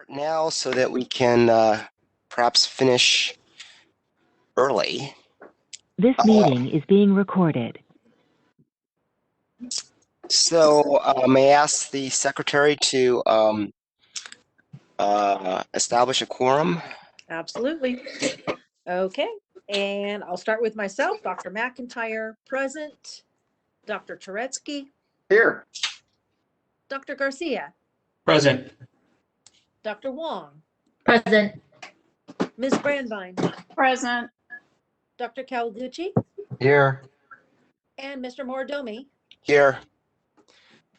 now so that we can perhaps finish early. This meeting is being recorded. So may I ask the secretary to establish a quorum? Absolutely. Okay, and I'll start with myself. Dr. McIntyre, present. Dr. Turetsky, Here. Dr. Garcia, Present. Dr. Wong, Present. Ms. Brandvine, Present. Dr. Kawaguchi, Here. and Mr. Moridomi. Here.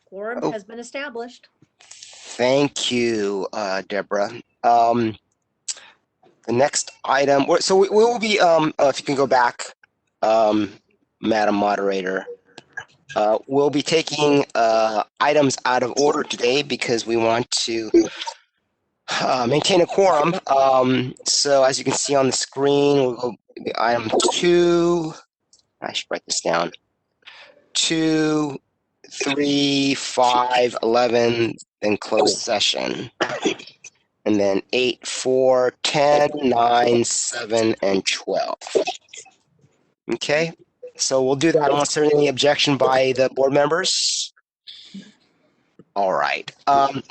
Quorum has been established. Thank you, Deborah. The next item, so we will be, if you can go back, Madam Moderator, we'll be taking items out of order today because we want to maintain a quorum. So as you can see on the screen, we'll go item 2. I should write this down. 2, 3, 5, 11, then closed session. And then 8, 4, 10, 9, 7, and 12. Okay, so we'll do that unless there's any objection by the board members. All right,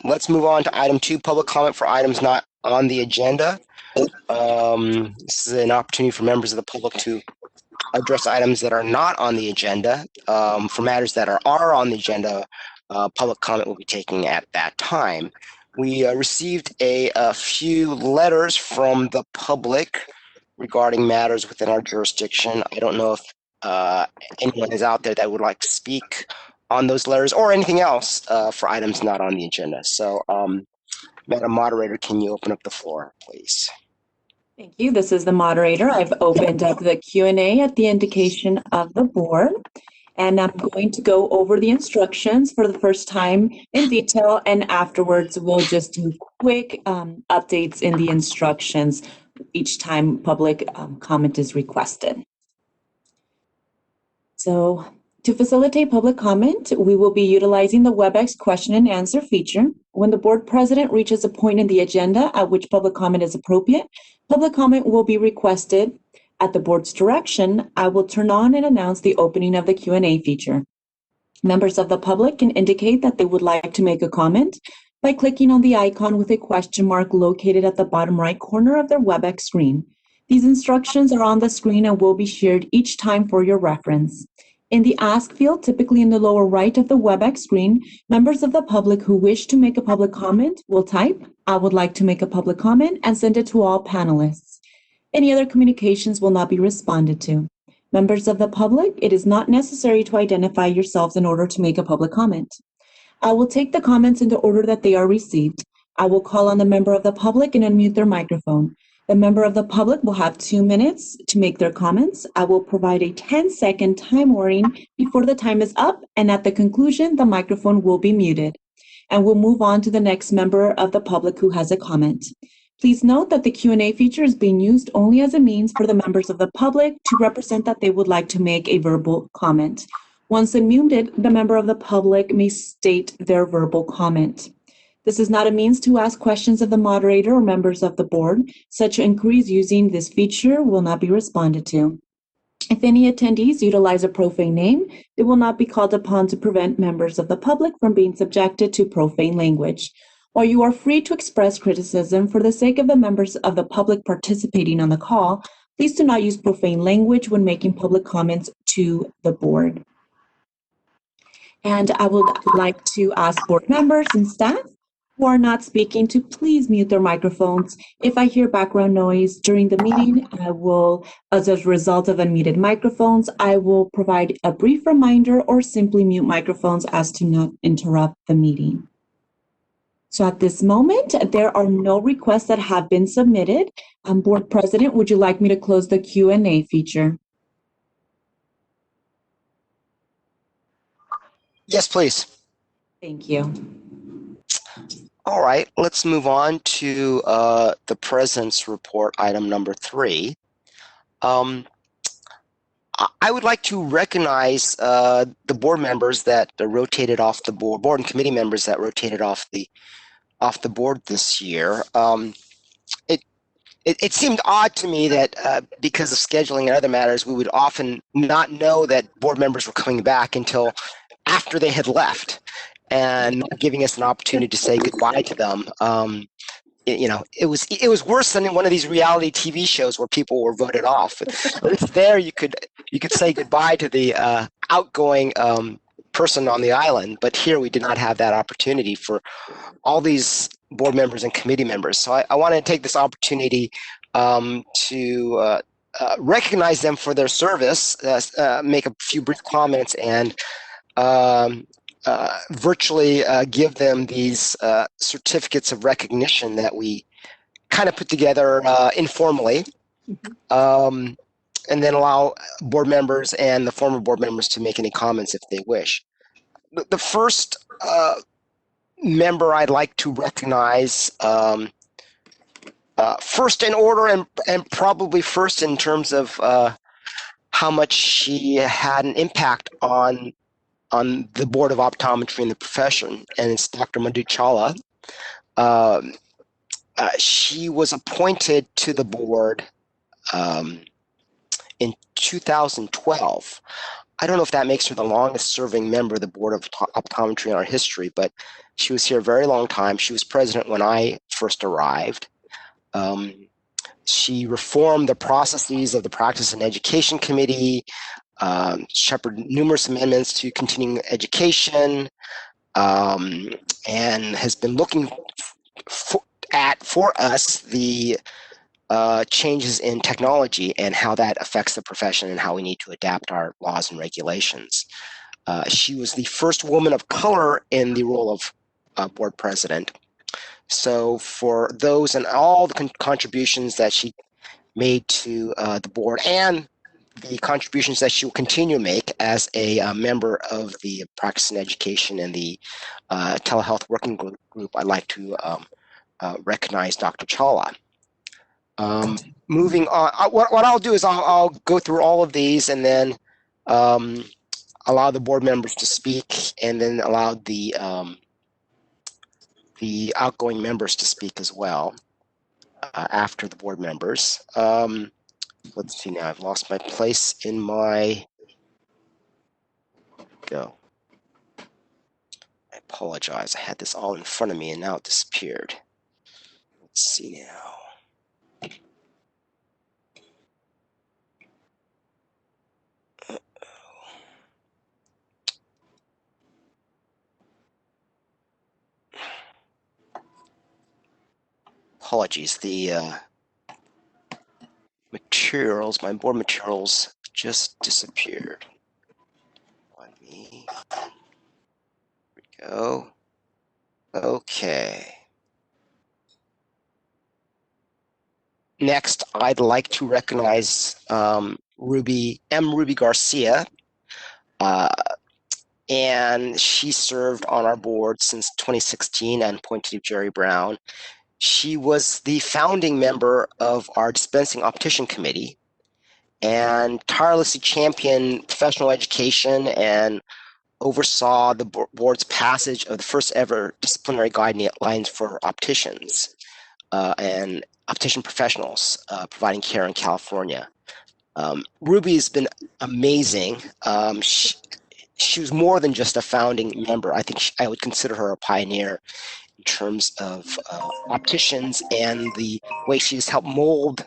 let's move on to item 2, public comment for items not on the agenda. This is an opportunity for members of the public to address items that are not on the agenda. For matters that are on the agenda, public comment will be taken at that time. We received a few letters from the public regarding matters within our jurisdiction. I don't know if anyone is out there that would like to speak on those letters or anything else for items not on the agenda. So, Madam Moderator, can you open up the floor, please? Thank you. This is the moderator. I've opened up the Q&A at the indication of the board, and I'm going to go over the instructions for the first time in detail, and afterwards we'll just do quick updates in the instructions each time public comment is requested. So to facilitate public comment, we will be utilizing the WebEx question and answer feature. When the board president reaches a point in the agenda at which public comment is appropriate, public comment will be requested. At the board's direction, I will turn on and announce the opening of the Q&A feature. Members of the public can indicate that they would like to make a comment by clicking on the icon with a question mark located at the bottom right corner of their WebEx screen. These instructions are on the screen and will be shared each time for your reference. In the Ask field, typically in the lower right of the WebEx screen, members of the public who wish to make a public comment will type, "I would like to make a public comment," and send it to all panelists. Any other communications will not be responded to. Members of the public, it is not necessary to identify yourselves in order to make a public comment. I will take the comments in the order that they are received. I will call on the member of the public and unmute their microphone. The member of the public will have 2 minutes to make their comments. I will provide a 10-second time warning before the time is up, and at the conclusion, the microphone will be muted. And we'll move on to the next member of the public who has a comment. Please note that the Q&A feature is being used only as a means for the members of the public to represent that they would like to make a verbal comment. Once unmuted, the member of the public may state their verbal comment. This is not a means to ask questions of the moderator or members of the board. Such inquiries using this feature will not be responded to. If any attendees utilize a profane name, they will not be called upon to prevent members of the public from being subjected to profane language. While you are free to express criticism for the sake of the members of the public participating on the call, please do not use profane language when making public comments to the board. And I would like to ask board members and staff who are not speaking to please mute their microphones. If I hear background noise during the meeting, I will, as a result of unmuted microphones, I will provide a brief reminder or simply mute microphones as to not interrupt the meeting. So at this moment, there are no requests that have been submitted. Board President, would you like me to close the Q&A feature? Yes, please. Thank you. All right, let's move on to the President's Report, item number 3. I would like to recognize the board members that rotated off the board and committee members that rotated off the off the board this year. It seemed odd to me that because of scheduling and other matters, we would often not know that board members were coming back until after they had left, and not giving us an opportunity to say goodbye to them. It was worse than in one of these reality TV shows where people were voted off. At least there, you could say goodbye to the outgoing person on the island, but here we did not have that opportunity for all these board members and committee members. So I want to take this opportunity to recognize them for their service, make a few brief comments, and virtually give them these certificates of recognition that we kind of put together informally, and then allow board members and the former board members to make any comments if they wish. The first member I'd like to recognize, first in order and probably first in terms of how much she had an impact on the Board of Optometry and the profession, and it's Dr. Maduchala. She was appointed to the board in 2012. I don't know if that makes her the longest serving member of the Board of Optometry in our history, but she was here a very long time. She was president when I first arrived. She reformed the processes of the Practice and Education Committee, shepherded numerous amendments to continuing education, and has been looking for us the changes in technology and how that affects the profession and how we need to adapt our laws and regulations. She was the first woman of color in the role of board president. So for those and all the contributions that she made to the board, and the contributions that she will continue to make as a member of the Practice and Education and the Telehealth Working Group, I'd like to recognize Dr. Chala. Moving on, what I'll do is I'll go through all of these and then allow the board members to speak, and then allow the outgoing members to speak as well after the board members. Let's see now, I've lost my place in my, go. I apologize, I had this all in front of me and now it disappeared. Let's see now. Apologies, the materials, my board materials just disappeared. Let me, here we go. Okay. Next, I'd like to recognize Ruby Garcia, and she served on our board since 2016 and appointed Jerry Brown. She was the founding member of our Dispensing Optician Committee and tirelessly championed professional education and oversaw the board's passage of the first ever disciplinary guidelines for opticians and optician professionals providing care in California. Ruby has been amazing. She was more than just a founding member. I think I would consider her a pioneer in terms of opticians and the way she's helped mold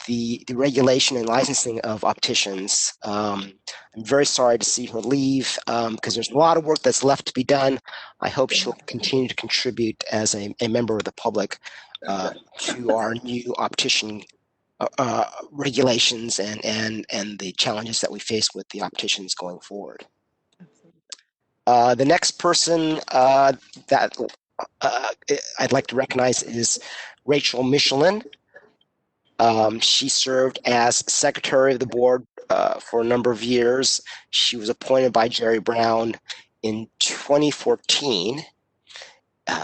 the regulation and licensing of opticians. I'm very sorry to see her leave because there's a lot of work that's left to be done. I hope she'll continue to contribute as a member of the public to our new optician regulations and the challenges that we face with the opticians going forward. The next person that I'd like to recognize is Rachel Michelin. She served as secretary of the board for a number of years. She was appointed by Jerry Brown in 2014.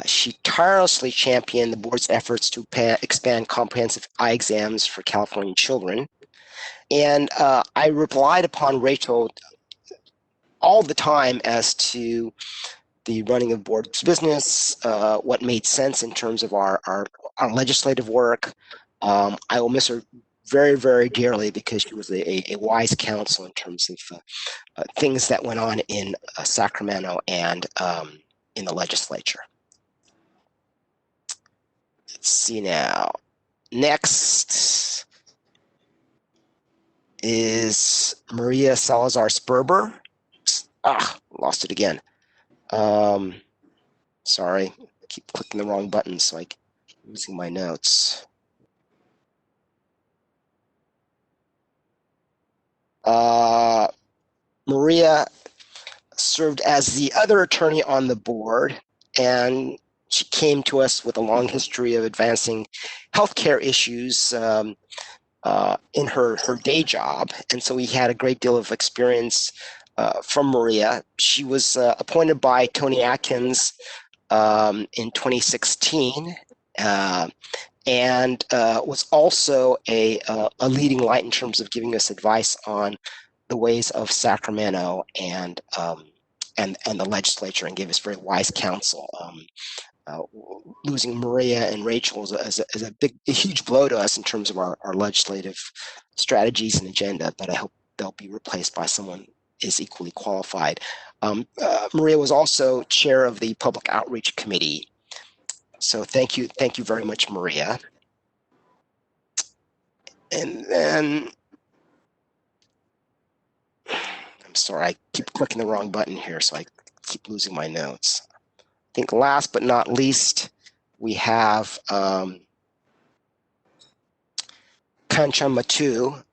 She tirelessly championed the board's efforts to expand comprehensive eye exams for California children. And I relied upon Rachel all the time as to the running of board's business, what made sense in terms of our legislative work. I will miss her very, very dearly because she was a wise counsel in terms of things that went on in Sacramento and in the legislature. Let's see now. Next is Maria Salazar Sperber. Lost it again. Sorry, I keep clicking the wrong button, so I'm losing my notes. Maria served as the other attorney on the board, and she came to us with a long history of advancing healthcare issues in her day job, and so we had a great deal of experience from Maria. She was appointed by Tony Atkins in 2016, and was also a leading light in terms of giving us advice on the ways of Sacramento and the legislature, and gave us very wise counsel. Losing Maria and Rachel is a huge blow to us in terms of our legislative strategies and agenda, but I hope they'll be replaced by someone is equally qualified. Maria was also chair of the Public Outreach Committee. So thank you very much, Maria. And then, I'm sorry, I keep clicking the wrong button here, so I keep losing my notes. I think last but not least, we have Kanchan Matu,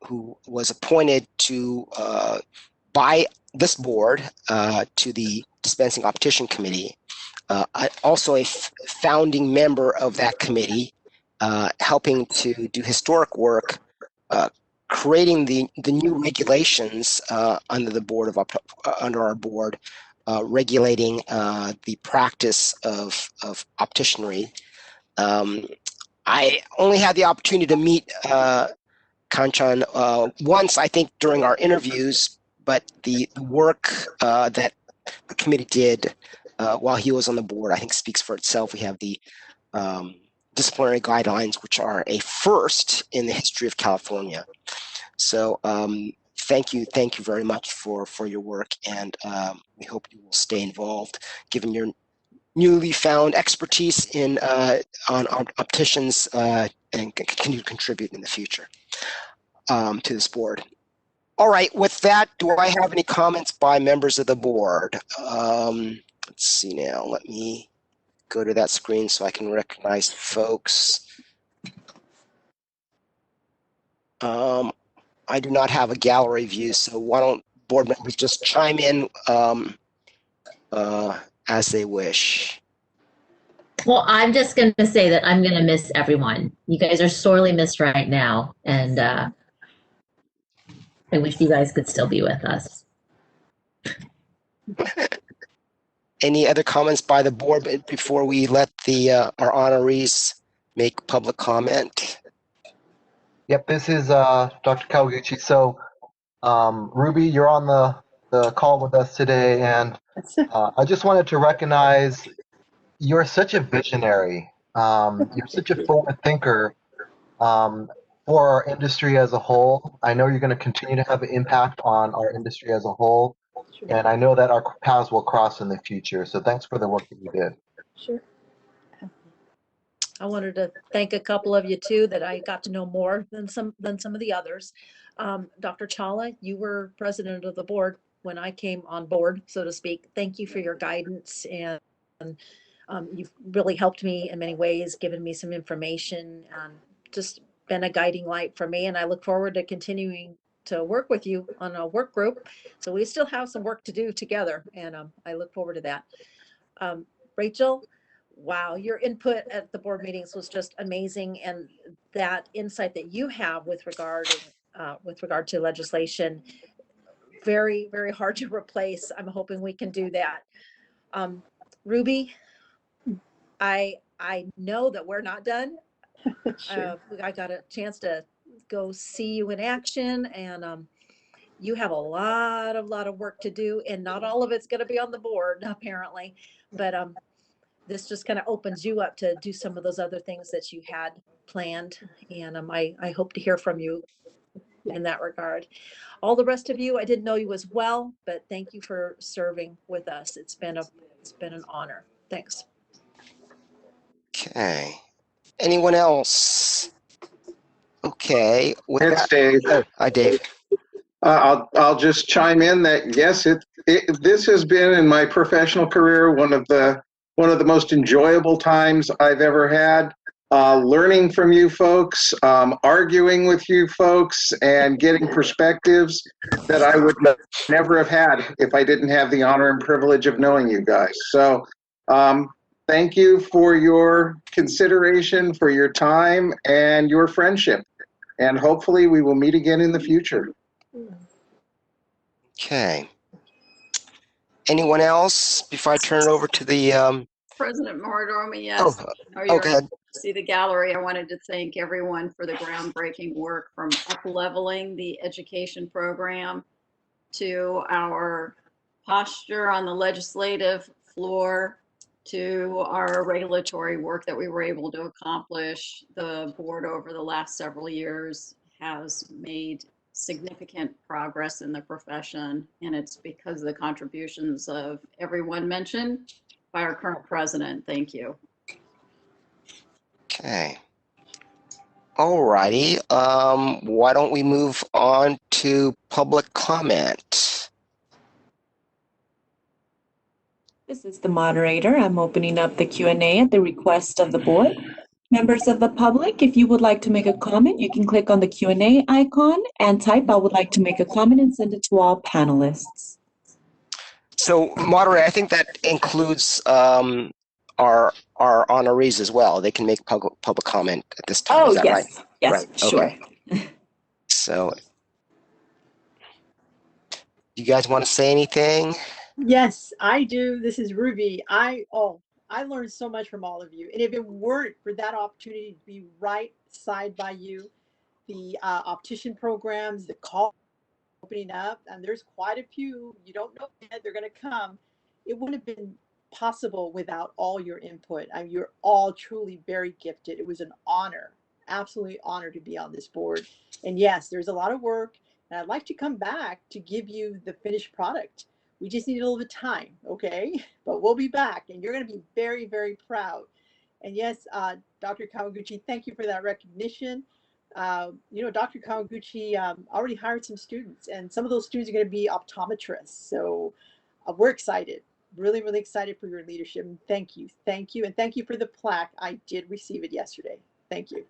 who was appointed by this board to the Dispensing Optician Committee. Also a founding member of that committee, helping to do historic work, creating the new regulations under our board, regulating the practice of opticianry. I only had the opportunity to meet Kanchan once, I think, during our interviews, but the work that the committee did while he was on the board, I think, speaks for itself. We have the disciplinary guidelines, which are a first in the history of California. So thank you very much for your work, and we hope you will stay involved, given your newly found expertise on opticians, and continue to contribute in the future to this board. All right, with that, do I have any comments by members of the board? Let's see now. Let me go to that screen so I can recognize folks. I do not have a gallery view, so why don't board members just chime in as they wish. Well, I'm just going to say that I'm going to miss everyone. You guys are sorely missed right now, and I wish you guys could still be with us. Any other comments by the board before we let our honorees make public comment? Yep, this is Dr. Kawaguchi. So, Ruby, you're on the call with us today, and I just wanted to recognize you're such a visionary. You're such a forward thinker for our industry as a whole. I know you're going to continue to have an impact on our industry as a whole, and I know that our paths will cross in the future. So thanks for the work that you did. Sure. I wanted to thank a couple of you too that I got to know more than some of the others. Dr. Chala, you were president of the board when I came on board, so to speak. Thank you for your guidance, and you've really helped me in many ways, given me some information, just been a guiding light for me. And I look forward to continuing to work with you on a work group. So we still have some work to do together, and I look forward to that. Rachel, wow, your input at the board meetings was just amazing, and that insight that you have with regard to legislation, very, very hard to replace. I'm hoping we can do that. Ruby, I know that we're not done. Sure. I got a chance to go see you in action, and you have a lot of work to do, and not all of it's going to be on the board apparently, but this just kind of opens you up to do some of those other things that you had planned, and I hope to hear from you in that regard. All the rest of you, I didn't know you as well, but thank you for serving with us. It's been an honor. Thanks. Okay. Anyone else? Okay. With It's that, Dave. hi, Dave. I'll just chime in that yes, this has been in my professional career one of the most enjoyable times I've ever had. Learning from you folks, arguing with you folks, and getting perspectives that I would never have had if I didn't have the honor and privilege of knowing you guys. So thank you for your consideration, for your time, and your friendship. And hopefully we will meet again in the future. Okay. Anyone else before I turn it over to the President Mordomi, yes. oh, Are go you ahead. see the gallery? I wanted to thank everyone for the groundbreaking work, from up-leveling the education program to our posture on the legislative floor to our regulatory work that we were able to accomplish. The board over the last several years has made significant progress in the profession, and it's because of the contributions of everyone mentioned by our current president. Thank you. Okay. All righty. Why don't we move on to public comment? This is the moderator. I'm opening up the Q&A at the request of the board. Members of the public, if you would like to make a comment, you can click on the Q&A icon and type "I would like to make a comment" and send it to all panelists. So, moderator, I think that includes our honorees as well. They can make public comment at this time. Oh, Is that yes. right? Yes, Right. sure. Okay. So, you guys want to say anything? Yes, I do. This is Ruby. I learned so much from all of you. And if it weren't for that opportunity to be right side by you, the optician programs, the call opening up, and there's quite a few, you don't know yet, they're going to come. It wouldn't have been possible without all your input. I mean, you're all truly very gifted. It was an honor, absolutely honor to be on this board. And yes, there's a lot of work, and I'd like to come back to give you the finished product. We just need a little bit of time, okay? But we'll be back, and you're going to be very, very proud. And yes, Dr. Kawaguchi, thank you for that recognition. Dr. Kawaguchi already hired some students, and some of those students are going to be optometrists. So we're excited, really, really excited for your leadership. And thank you, and thank you for the plaque. I did receive it yesterday. Thank you.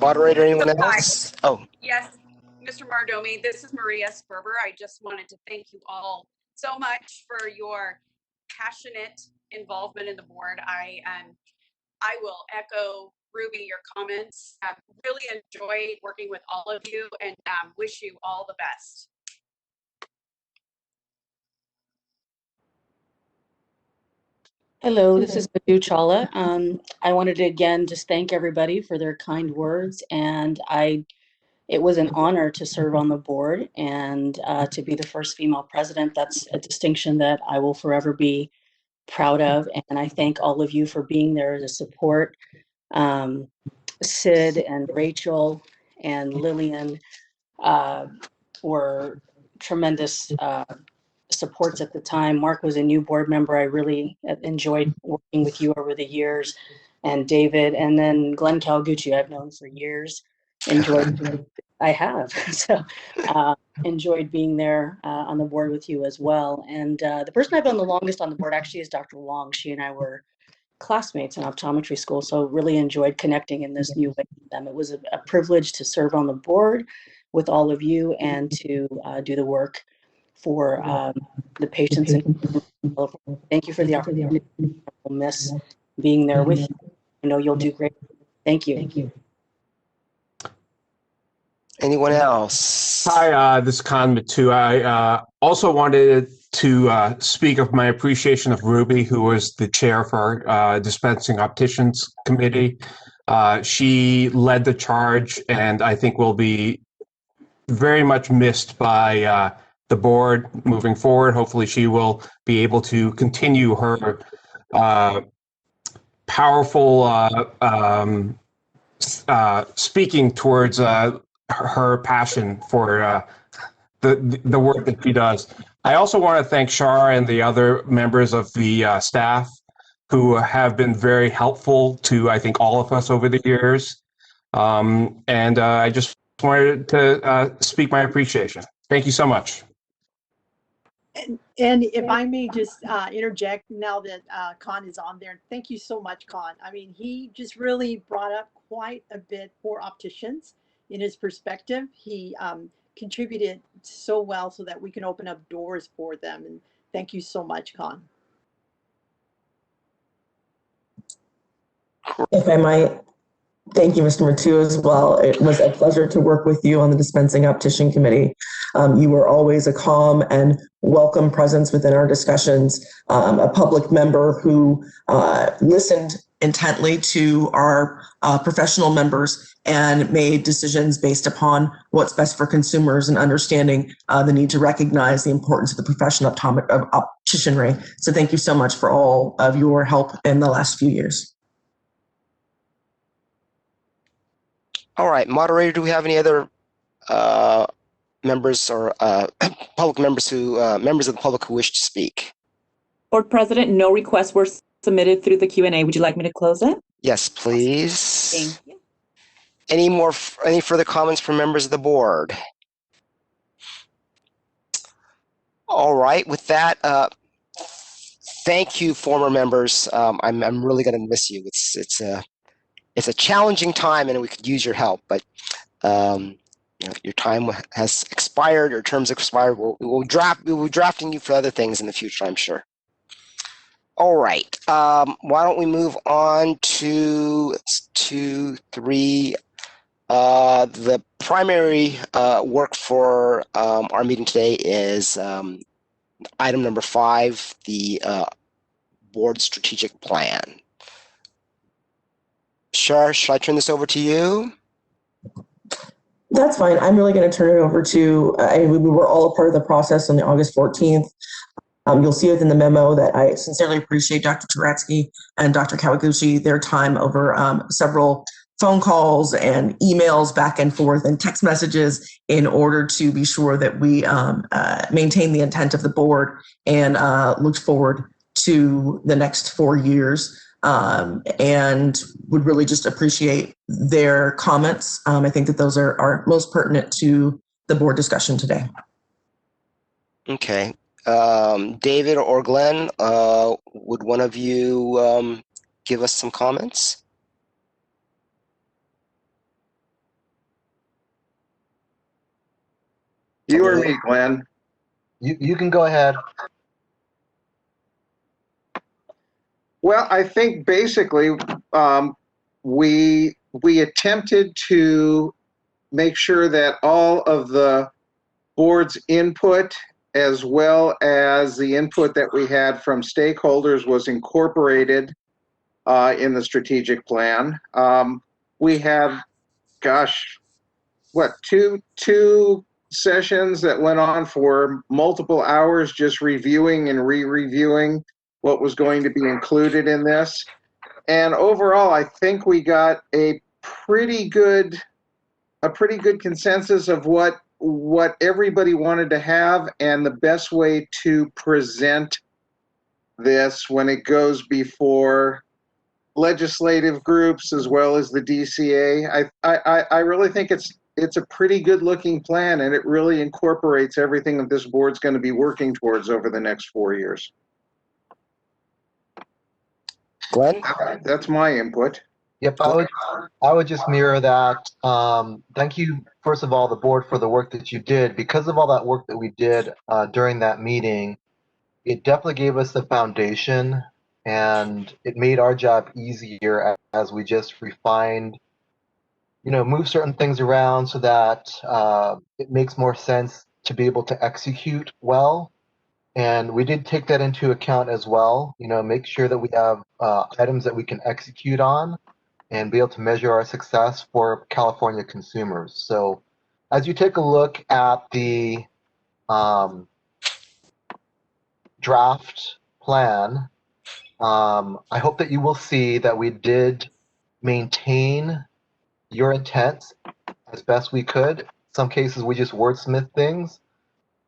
Moderator, anyone else? Oh, yes, Mr. Mardomi, this is Maria Sperber. I just wanted to thank you all so much for your passionate involvement in the board. I will echo Ruby, your comments. I've really enjoyed working with all of you, and wish you all the best. Hello, this is Maduchala. I wanted to again just thank everybody for their kind words, and it was an honor to serve on the board and to be the first female president. That's a distinction that I will forever be proud of, and I thank all of you for being there to support. Sid and Rachel and Lillian were tremendous supports at the time. Mark was a new board member. I really enjoyed working with you over the years, and David, and then Glenn Kawaguchi I've known for years. I have. So enjoyed being there on the board with you as well. And the person I've been the longest on the board actually is Dr. Wong. She and I were classmates in optometry school, so really enjoyed connecting in this new way with them. It was a privilege to serve on the board with all of you and to do the work for the patients. And thank you for the opportunity. We'll miss being there with you. I know you'll do great. Thank you. Thank you. anyone else? Hi, this is Khan Matu. I also wanted to speak of my appreciation of Ruby, who was the chair for our Dispensing Opticians Committee. She led the charge, and I think will be very much missed by the board moving forward. Hopefully, she will be able to continue her powerful speaking towards her passion for the work that she does. I also want to thank Shar and the other members of the staff who have been very helpful to, I think, all of us over the years. And I just wanted to speak my appreciation. Thank you so much. And if I may just interject now that Khan is on there, thank you so much, Khan. I mean, he just really brought up quite a bit for opticians in his perspective. He contributed so well so that we can open up doors for them. And thank you so much, Khan. If I might, thank you, Mr. Matu, as well. It was a pleasure to work with you on the Dispensing Optician Committee. You were always a calm and welcome presence within our discussions, a public member who listened intently to our professional members and made decisions based upon what's best for consumers and understanding the need to recognize the importance of the profession of opticianry. So thank you so much for all of your help in the last few years. All right, moderator, do we have any other members or public members who members of the public who wish to speak? Board President, no requests were submitted through the Q&A. Would you like me to close it? Yes, please. Thank you. Any further comments from members of the board? All right, with that, thank you, former members. I'm really going to miss you. It's a challenging time, and we could use your help. But your time has expired. Your terms expired. We'll be drafting you for other things in the future, I'm sure. All right. Why don't we move on to 2, 3. The primary work for our meeting today is item number 5, the board strategic plan. Shar, should I turn this over to you? That's fine. I'm really going to turn it over to, we were all a part of the process on the August 14th. You'll see within the memo that I sincerely appreciate Dr. Turetsky and Dr. Kawaguchi, their time over several phone calls and emails back and forth and text messages in order to be sure that we maintain the intent of the board and look forward to the next 4 years. And would really just appreciate their comments. I think that those are most pertinent to the board discussion today. Okay. David or Glenn, would one of you give us some comments? You or me, Glenn? You can go ahead. Well, I think basically we attempted to make sure that all of the board's input, as well as the input that we had from stakeholders, was incorporated in the strategic plan. We had, two sessions that went on for multiple hours, just reviewing and re-reviewing what was going to be included in this. And overall, I think we got a pretty good consensus of what everybody wanted to have and the best way to present this when it goes before legislative groups as well as the DCA. I really think it's a pretty good looking plan, and it really incorporates everything that this board's going to be working towards over the next 4 years. Glenn? That's my input. Yep, I would just mirror that. Thank you, first of all, the board, for the work that you did. Because of all that work that we did during that meeting, it definitely gave us the foundation, and it made our job easier as we just refined, move certain things around so that it makes more sense to be able to execute well. And we did take that into account as well, make sure that we have items that we can execute on. and be able to measure our success for California consumers. So as you take a look at the draft plan, I hope that you will see that we did maintain your intent as best we could. Some cases we just wordsmith things.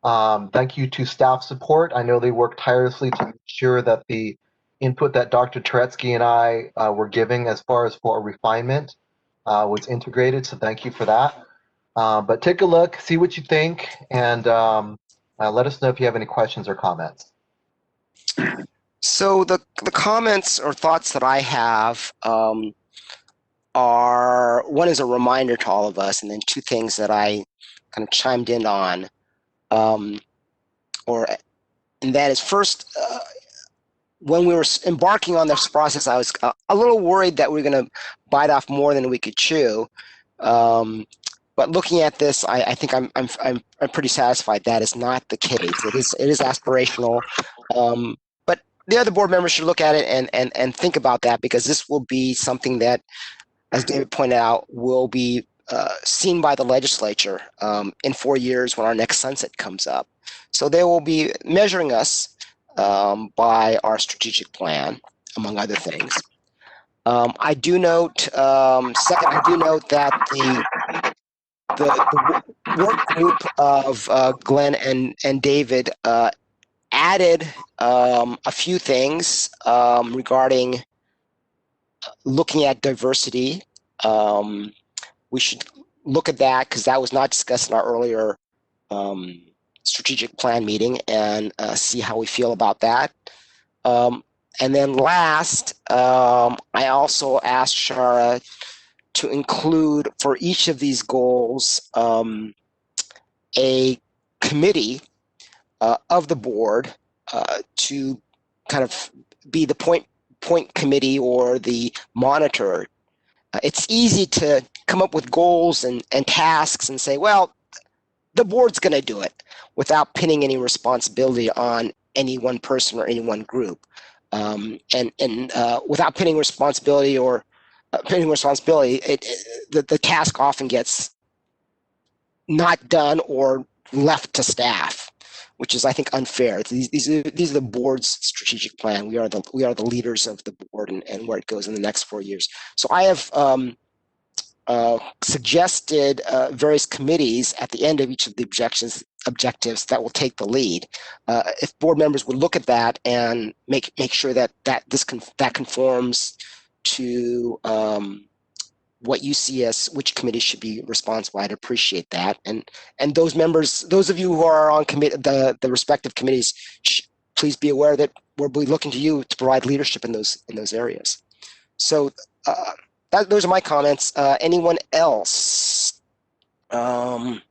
Thank you to staff support. I know they worked tirelessly to make sure that the input that Dr. Turetsky and I were giving as far as for refinement was integrated, so thank you for that. But take a look, see what you think, and let us know if you have any questions or comments. So the comments or thoughts that I have are, one is a reminder to all of us, and then two things that I kind of chimed in on. And that is, first, when we were embarking on this process, I was a little worried that we were going to bite off more than we could chew. But looking at this, I think I'm pretty satisfied that is not the case. It is aspirational. But the other board members should look at it and think about that, because this will be something that, as David pointed out, will be seen by the legislature in 4 years when our next sunset comes up. So they will be measuring us by our strategic plan, among other things. I do note, second, I do note that the work group of Glenn and David added a few things regarding looking at diversity. We should look at that, because that was not discussed in our earlier strategic plan meeting, and see how we feel about that. And then last, I also asked Shara to include for each of these goals a committee of the board to kind of be the point committee or the monitor. It's easy to come up with goals and tasks and say, well, the board's going to do it, without pinning any responsibility on any one person or any one group. And without pinning responsibility or the task often gets not done or left to staff, which is, I think, unfair. These are the board's strategic plan. We are the leaders of the board and where it goes in the next 4 years. So I have suggested various committees at the end of each of the objectives that will take the lead. If board members would look at that and make sure that conforms to what you see as which committee should be responsible, I'd appreciate that. And those members, those of you who are on the respective committees, please be aware that we'll be looking to you to provide leadership in those areas. So those are my comments. Anyone else? I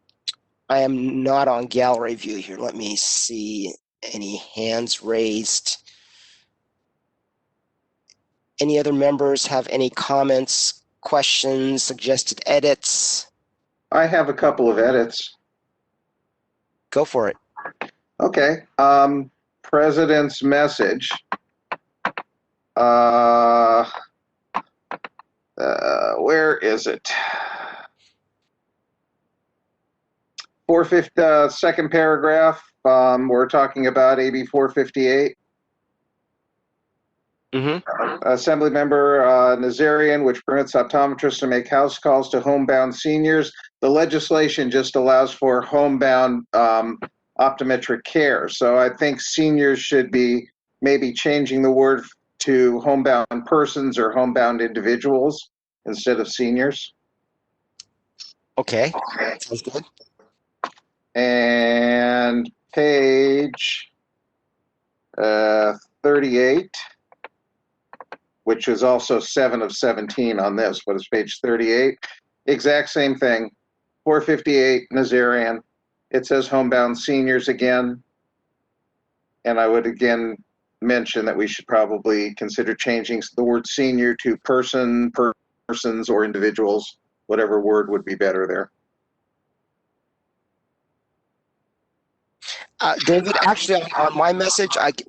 am not on gallery view here. Let me see any hands raised. Any other members have any comments, questions, suggested edits? I have a couple of edits. Go for it. Okay. President's message. Where is it? 450, second paragraph. We're talking about AB 458. Assemblymember Nazarian, which permits optometrists to make house calls to homebound seniors. The legislation just allows for homebound optometric care. So I think seniors should be maybe changing the word to homebound persons or homebound individuals instead of seniors. Okay, sounds good. And page 38, which is also 7 of 17 on this, but it's page 38. Exact same thing. 458 Nazarian. It says homebound seniors again. And I would again mention that we should probably consider changing the word senior to persons, or individuals. Whatever word would be better there. David, actually, on my message, I'd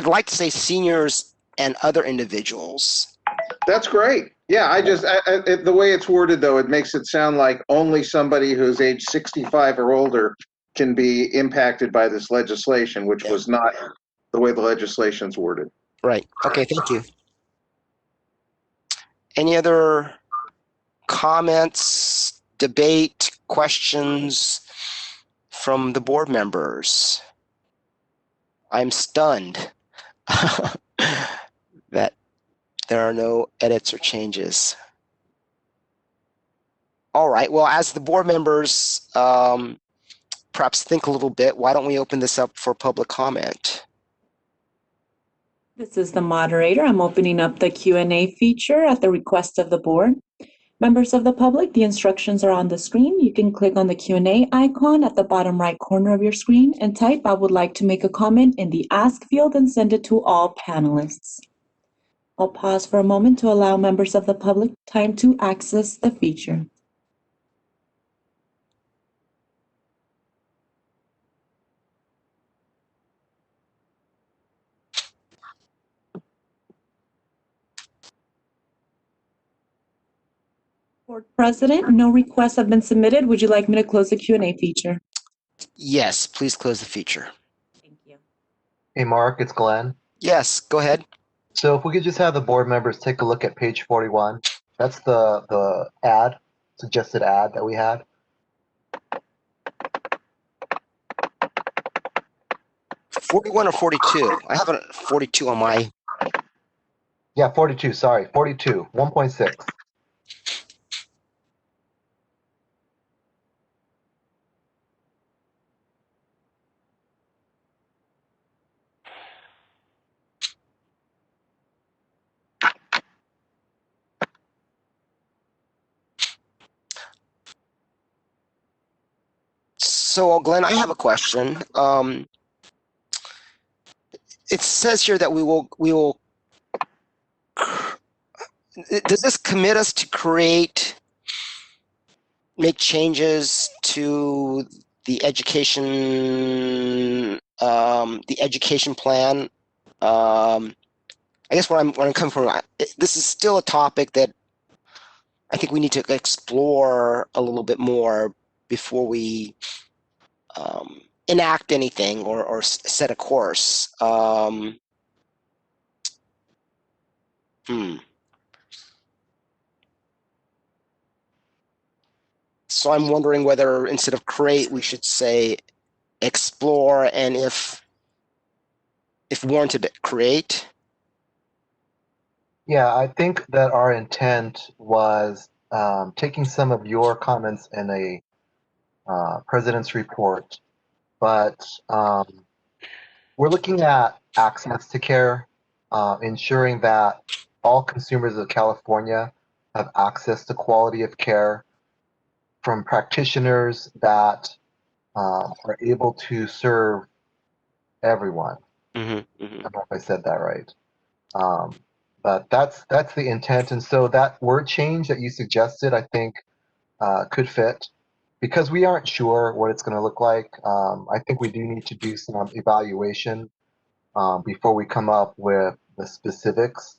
like to say seniors and other individuals. That's great. Yeah, the way it's worded though, it makes it sound like only somebody who's age 65 or older can be impacted by this legislation, which was not the way the legislation's worded. Right. Okay, thank you. Any other comments, debate, questions from the board members? I'm stunned that there are no edits or changes. All right, well, as the board members perhaps think a little bit, why don't we open this up for public comment? This is the moderator. I'm opening up the Q&A feature at the request of the board. Members of the public, the instructions are on the screen. You can click on the Q&A icon at the bottom right corner of your screen and type "I would like to make a comment" in the Ask field and send it to all panelists. I'll pause for a moment to allow members of the public time to access the feature. Board President, no requests have been submitted. Would you like me to close the Q&A feature? Yes, please close the feature. Thank you. Hey, Mark, it's Glenn. Yes, go ahead. So if we could just have the board members take a look at page 41. That's the ad, suggested ad that we had. $41 or $42? I have a $42 on my. Yeah, 42, sorry, 42, 1.6. So, Glenn, I have a question. It says here that we will. Does this commit us to make changes to the education plan? I guess where I'm coming from, this is still a topic that I think we need to explore a little bit more before we enact anything or set a course. So I'm wondering whether instead of create, we should say explore, and if warranted, create. Yeah, I think that our intent was taking some of your comments in a president's report, but we're looking at access to care, ensuring that all consumers of California have access to quality of care from practitioners that are able to serve everyone. I don't know if I said that right. But that's the intent. And so that word change that you suggested, I think, could fit. Because we aren't sure what it's going to look like, I think we do need to do some evaluation before we come up with the specifics.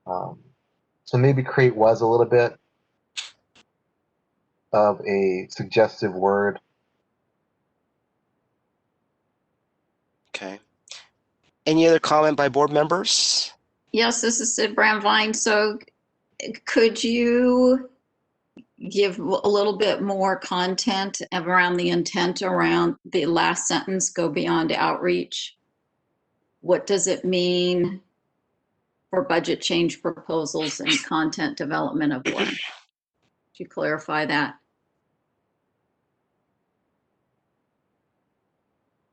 So maybe create was a little bit of a suggestive word. Okay. Any other comment by board members? Yes, this is Sid Bramvine. So could you give a little bit more content around the intent around the last sentence, go beyond outreach? What does it mean for budget change proposals and content development of what? Could you clarify that?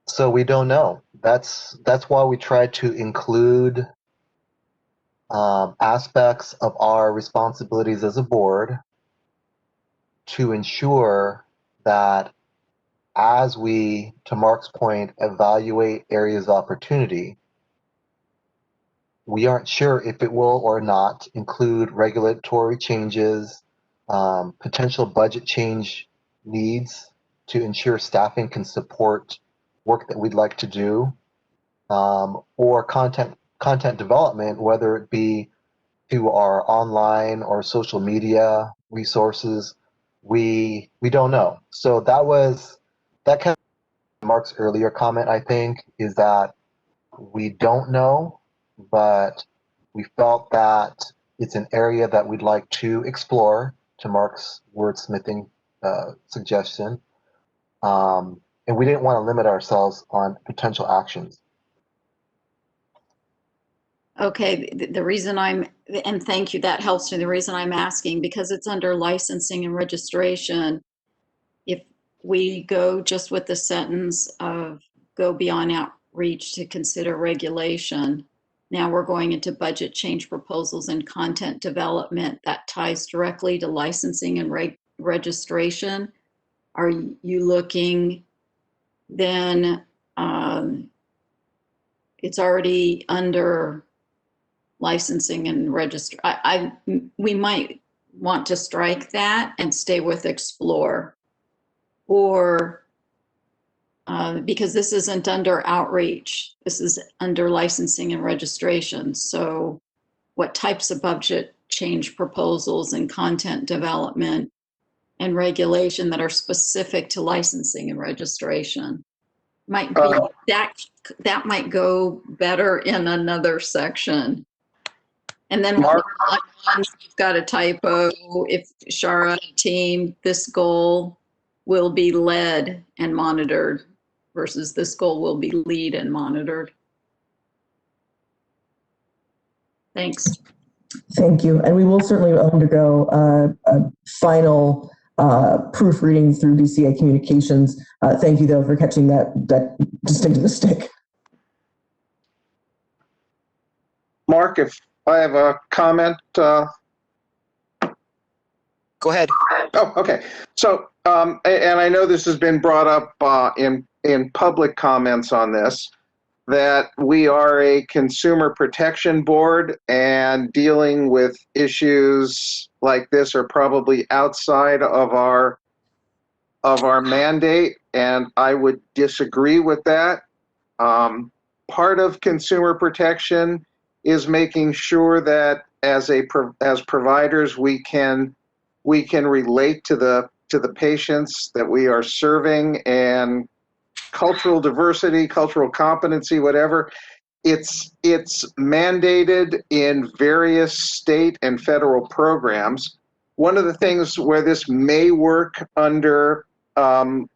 So we don't know. That's why we try to include aspects of our responsibilities as a board to ensure that as we, to Mark's point, evaluate areas of opportunity, we aren't sure if it will or not include regulatory changes, potential budget change needs to ensure staffing can support work that we'd like to do, or content development, whether it be to our online or social media resources, we don't know. So that kind of Mark's earlier comment, I think, is that we don't know, but we felt that it's an area that we'd like to explore, to Mark's wordsmithing suggestion. And we didn't want to limit ourselves on potential actions. Okay, the reason and thank you, that helps me. The reason I'm asking, because it's under licensing and registration, if we go just with the sentence of go beyond outreach to consider regulation, now we're going into budget change proposals and content development that ties directly to licensing and registration. Are you looking then, it's already under licensing and we might want to strike that and stay with explore, or because this isn't under outreach, this is under licensing and registration. So what types of budget change proposals and content development and regulation that are specific to licensing and registration might be that might go better in another section. And then Mark? you've got a typo. If Shara team, this goal will be led and monitored versus this goal will be lead and monitored. Thanks. Thank you. And we will certainly undergo a final proofreading through DCA Communications. Thank you, though, for catching that distinctive stick. Mark, if I have a comment. Go ahead. Oh, okay. So, and I know this has been brought up in public comments on this, that we are a consumer protection board, and dealing with issues like this are probably outside of our mandate, and I would disagree with that. Part of consumer protection is making sure that as providers we can relate to the patients that we are serving, and cultural diversity, cultural competency, whatever. It's mandated in various state and federal programs. One of the things where this may work under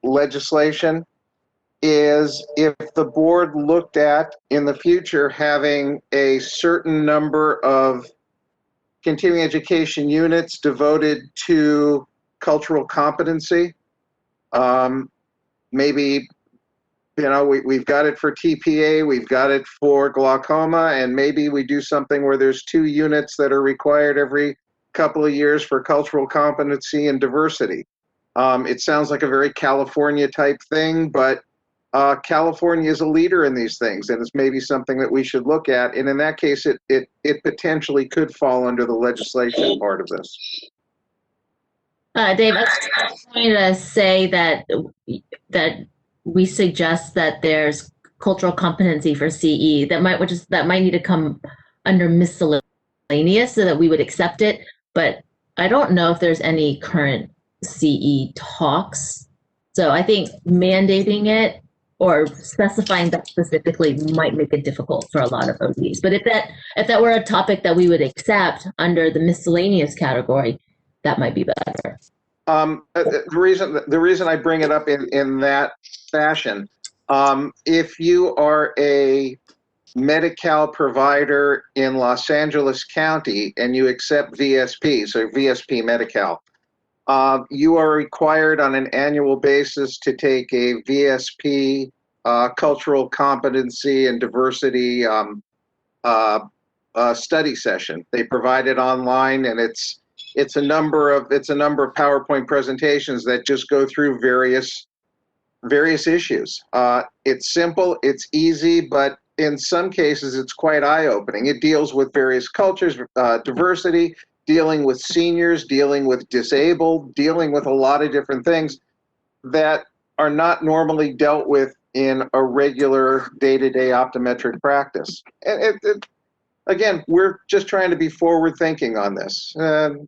legislation is if the board looked at in the future having a certain number of continuing education units devoted to cultural competency. Maybe, we've got it for TPA, we've got it for glaucoma, and maybe we do something where there's 2 units that are required every couple of years for cultural competency and diversity. It sounds like a very California type thing, but California is a leader in these things, and it's maybe something that we should look at. And in that case, it potentially could fall under the legislation part of this. Dave, I was going to say that we suggest that there's cultural competency for CE that might need to come under miscellaneous so that we would accept it. But I don't know if there's any current CE talks. So I think mandating it or specifying that specifically might make it difficult for a lot of ODs. But if that were a topic that we would accept under the miscellaneous category, that might be better. The reason I bring it up in that fashion, if you are a Medi-Cal provider in Los Angeles County and you accept VSP, so VSP Medi-Cal, you are required on an annual basis to take a VSP cultural competency and diversity study session. They provide it online, and it's a number of PowerPoint presentations that just go through various issues. It's simple, it's easy, but in some cases it's quite eye-opening. It deals with various cultures, diversity, dealing with seniors, dealing with disabled, dealing with a lot of different things that are not normally dealt with in a regular day-to-day optometric practice. And again, we're just trying to be forward thinking on this. And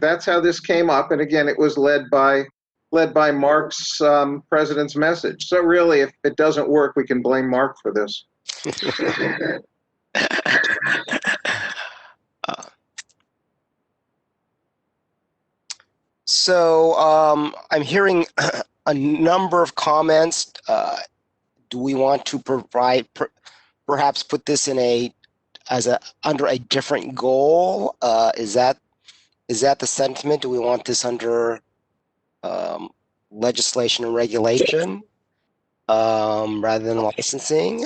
that's how this came up. And again, it was led by Mark's president's message. So really, if it doesn't work, we can blame Mark for this. So I'm hearing a number of comments. Do we want to perhaps put this in under a different goal? Is that the sentiment? Do we want this under legislation and regulation rather than licensing?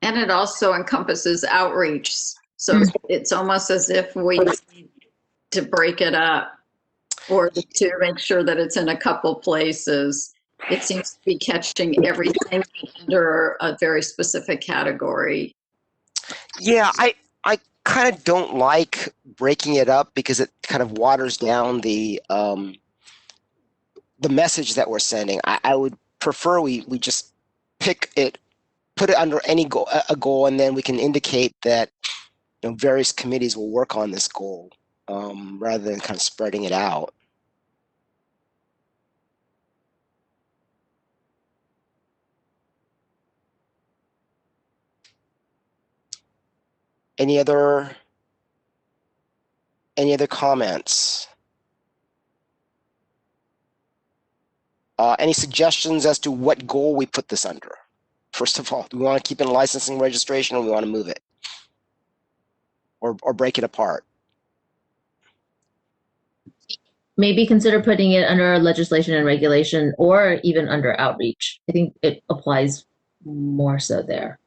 And it also encompasses outreach. So it's almost as if we need to break it up or to make sure that it's in a couple places. It seems to be catching everything under a very specific category. Yeah, I kind of don't like breaking it up because it kind of waters down the message that we're sending. I would prefer we just put it under any goal, and then we can indicate that various committees will work on this goal rather than kind of spreading it out. Any other comments? Any suggestions as to what goal we put this under? First of all, do we want to keep it in licensing registration, or we want to move it? Or break it apart? Maybe consider putting it under legislation and regulation, or even under outreach. I think it applies more so there.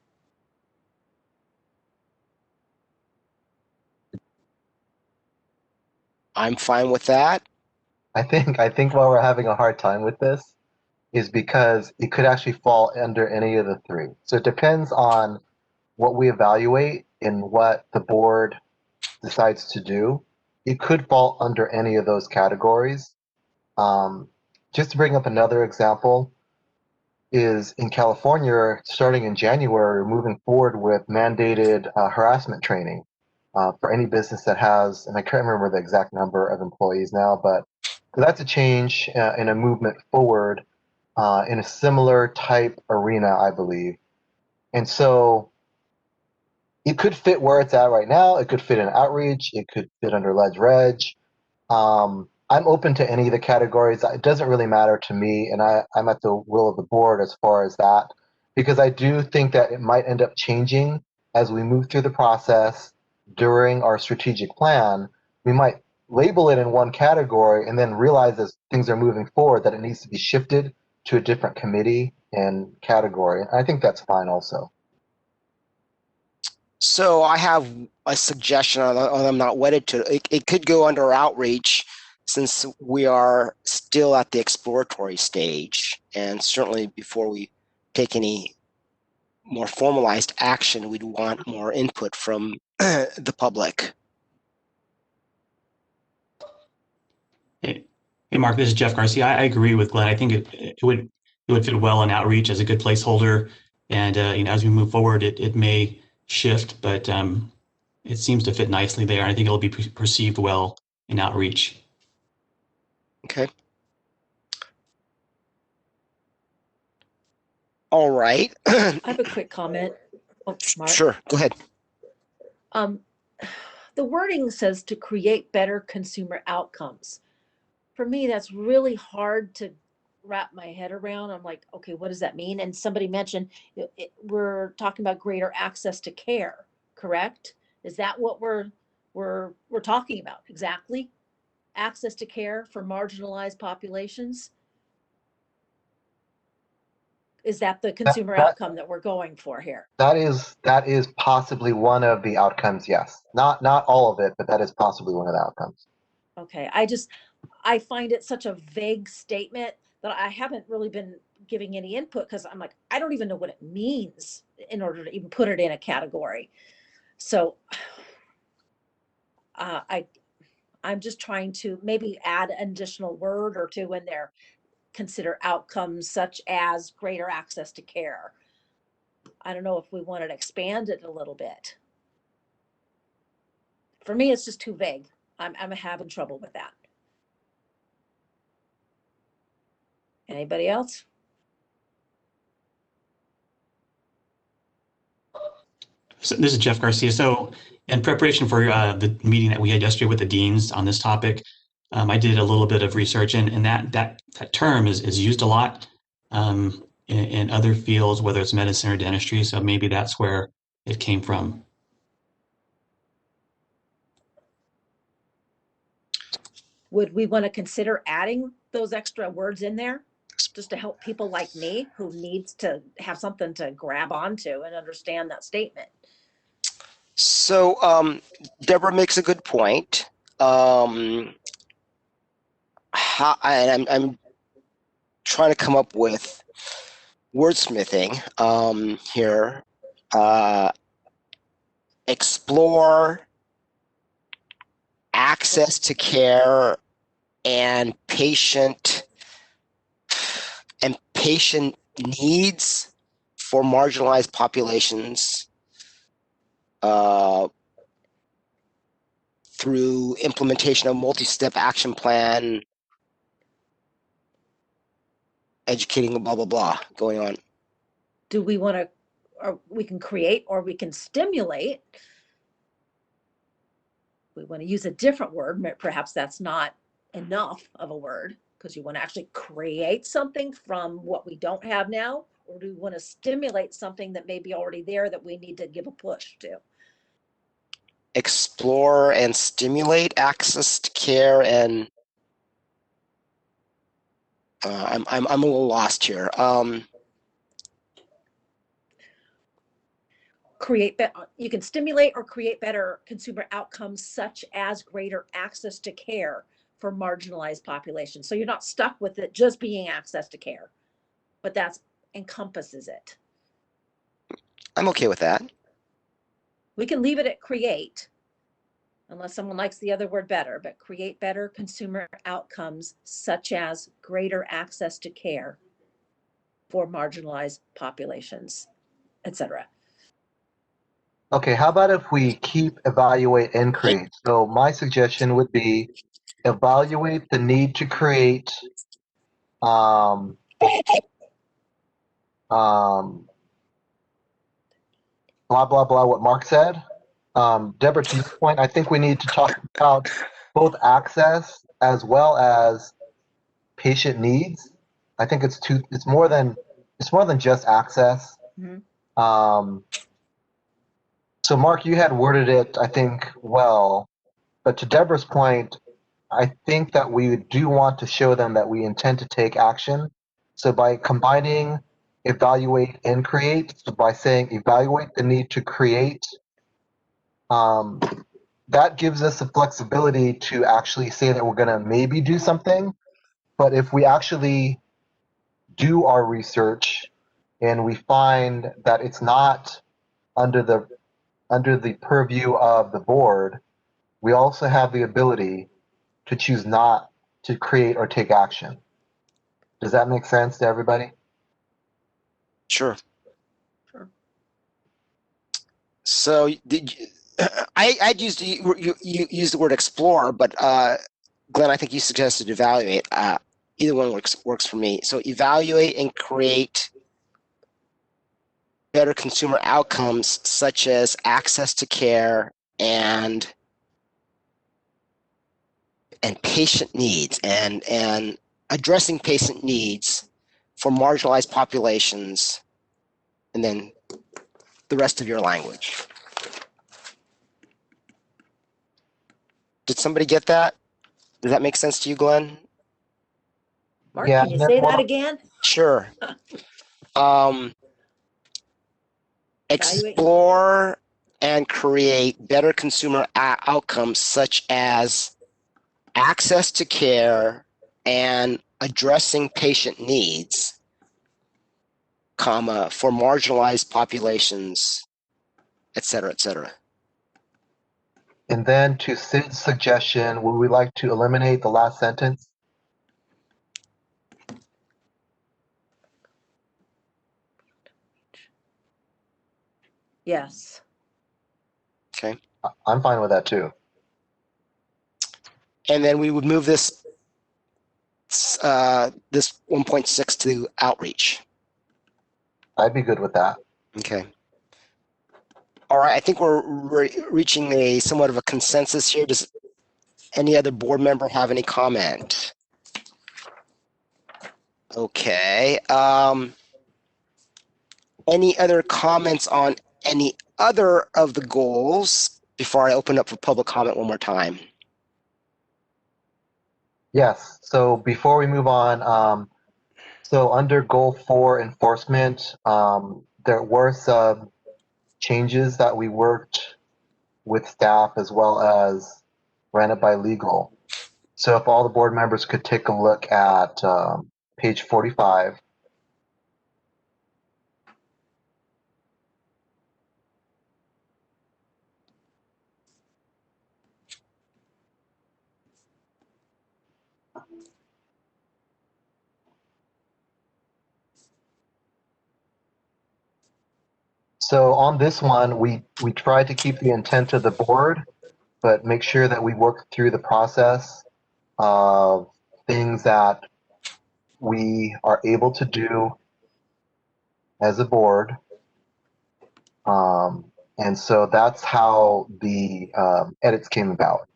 I'm fine with that. I think why we're having a hard time with this is because it could actually fall under any of the three. So it depends on what we evaluate and what the board decides to do. It could fall under any of those categories. Just to bring up another example is in California, starting in January, we're moving forward with mandated harassment training for any business that has, and I can't remember the exact number of employees now, but that's a change in a movement forward in a similar type arena, I believe. And so it could fit where it's at right now. It could fit in outreach. It could fit under ledge reg. I'm open to any of the categories. It doesn't really matter to me, and I'm at the will of the board as far as that, because I do think that it might end up changing as we move through the process during our strategic plan. We might label it in one category and then realize as things are moving forward that it needs to be shifted to a different committee and category. I think that's fine also. So I have a suggestion, although I'm not wedded to it. It could go under outreach since we are still at the exploratory stage. And certainly before we take any more formalized action, we'd want more input from the public. Hey, Mark, this is Jeff Garcia. I agree with Glenn. I think it would fit well in outreach as a good placeholder. And as we move forward, it may shift, but it seems to fit nicely there. I think it'll be perceived well in outreach. Okay. All right. I have a quick comment. Oh, Mark. Sure, go ahead. The wording says to create better consumer outcomes. For me, that's really hard to wrap my head around. I'm like, okay, what does that mean? And somebody mentioned we're talking about greater access to care, correct? Is that what we're talking about exactly? Access to care for marginalized populations? Is that the consumer outcome that we're going for here? That is possibly one of the outcomes, yes. Not all of it, but that is possibly one of the outcomes. Okay, I find it such a vague statement that I haven't really been giving any input because I'm like, I don't even know what it means in order to even put it in a category. So I'm just trying to maybe add an additional word or two in there. consider outcomes such as greater access to care. I don't know if we wanted to expand it a little bit. For me, it's just too vague. I'm having trouble with that. Anybody else? So this is Jeff Garcia. So in preparation for the meeting that we had yesterday with the deans on this topic, I did a little bit of research, and that term is used a lot in other fields, whether it's medicine or dentistry. So maybe that's where it came from. Would we want to consider adding those extra words in there just to help people like me who needs to have something to grab onto and understand that statement? So Deborah makes a good point. I'm trying to come up with wordsmithing here. Explore access to care and patient needs for marginalized populations through implementation of multi-step action plan, educating, blah, blah, blah, going on. Do we want to, or we can create, or we can stimulate? We want to use a different word. Perhaps that's not enough of a word because you want to actually create something from what we don't have now, or do we want to stimulate something that may be already there that we need to give a push to? Explore and stimulate access to care, and I'm a little lost here. You can stimulate or create better consumer outcomes such as greater access to care for marginalized populations. So you're not stuck with it just being access to care, but that encompasses it. I'm okay with that. We can leave it at create, unless someone likes the other word better, but create better consumer outcomes such as greater access to care for marginalized populations, etc. Okay, how about if we keep evaluate and create? So my suggestion would be evaluate the need to create blah, blah, blah, what Mark said. Deborah, to your point, I think we need to talk about both access as well as patient needs. I think it's more than just access. Mm-hmm. So Mark, you had worded it, I think, well, but to Deborah's point, I think that we do want to show them that we intend to take action. So by combining evaluate and create, so by saying evaluate the need to create, that gives us the flexibility to actually say that we're going to maybe do something. But if we actually do our research and we find that it's not under the purview of the board, we also have the ability to choose not to create or take action. Does that make sense to everybody? Sure. Sure. So I'd use you use the word explore, but Glenn, I think you suggested evaluate. Either one works for me. So evaluate and create better consumer outcomes such as access to care and patient needs and addressing patient needs for marginalized populations, and then the rest of your language. Did somebody get that? Does that make sense to you, Glenn? Mark, Yeah, can you say that again? Sure. Explore and create better consumer outcomes such as access to care and addressing patient needs, comma, for marginalized populations, et cetera, et cetera. And then to Sid's suggestion, would we like to eliminate the last sentence? Yes. Okay. I'm fine with that too. And then we would move this 1.6 to outreach. I'd be good with that. Okay. All right. I think we're reaching a somewhat of a consensus here. Does any other board member have any comment? Okay. Any other comments on any other of the goals before I open up for public comment one more time? Yes. So before we move on, so under goal 4 enforcement, there were some changes that we worked with staff as well as ran it by legal. So if all the board members could take a look at page 45. So on this one, we tried to keep the intent of the board, but make sure that we work through the process of things that we are able to do as a board. And so that's how the edits came about.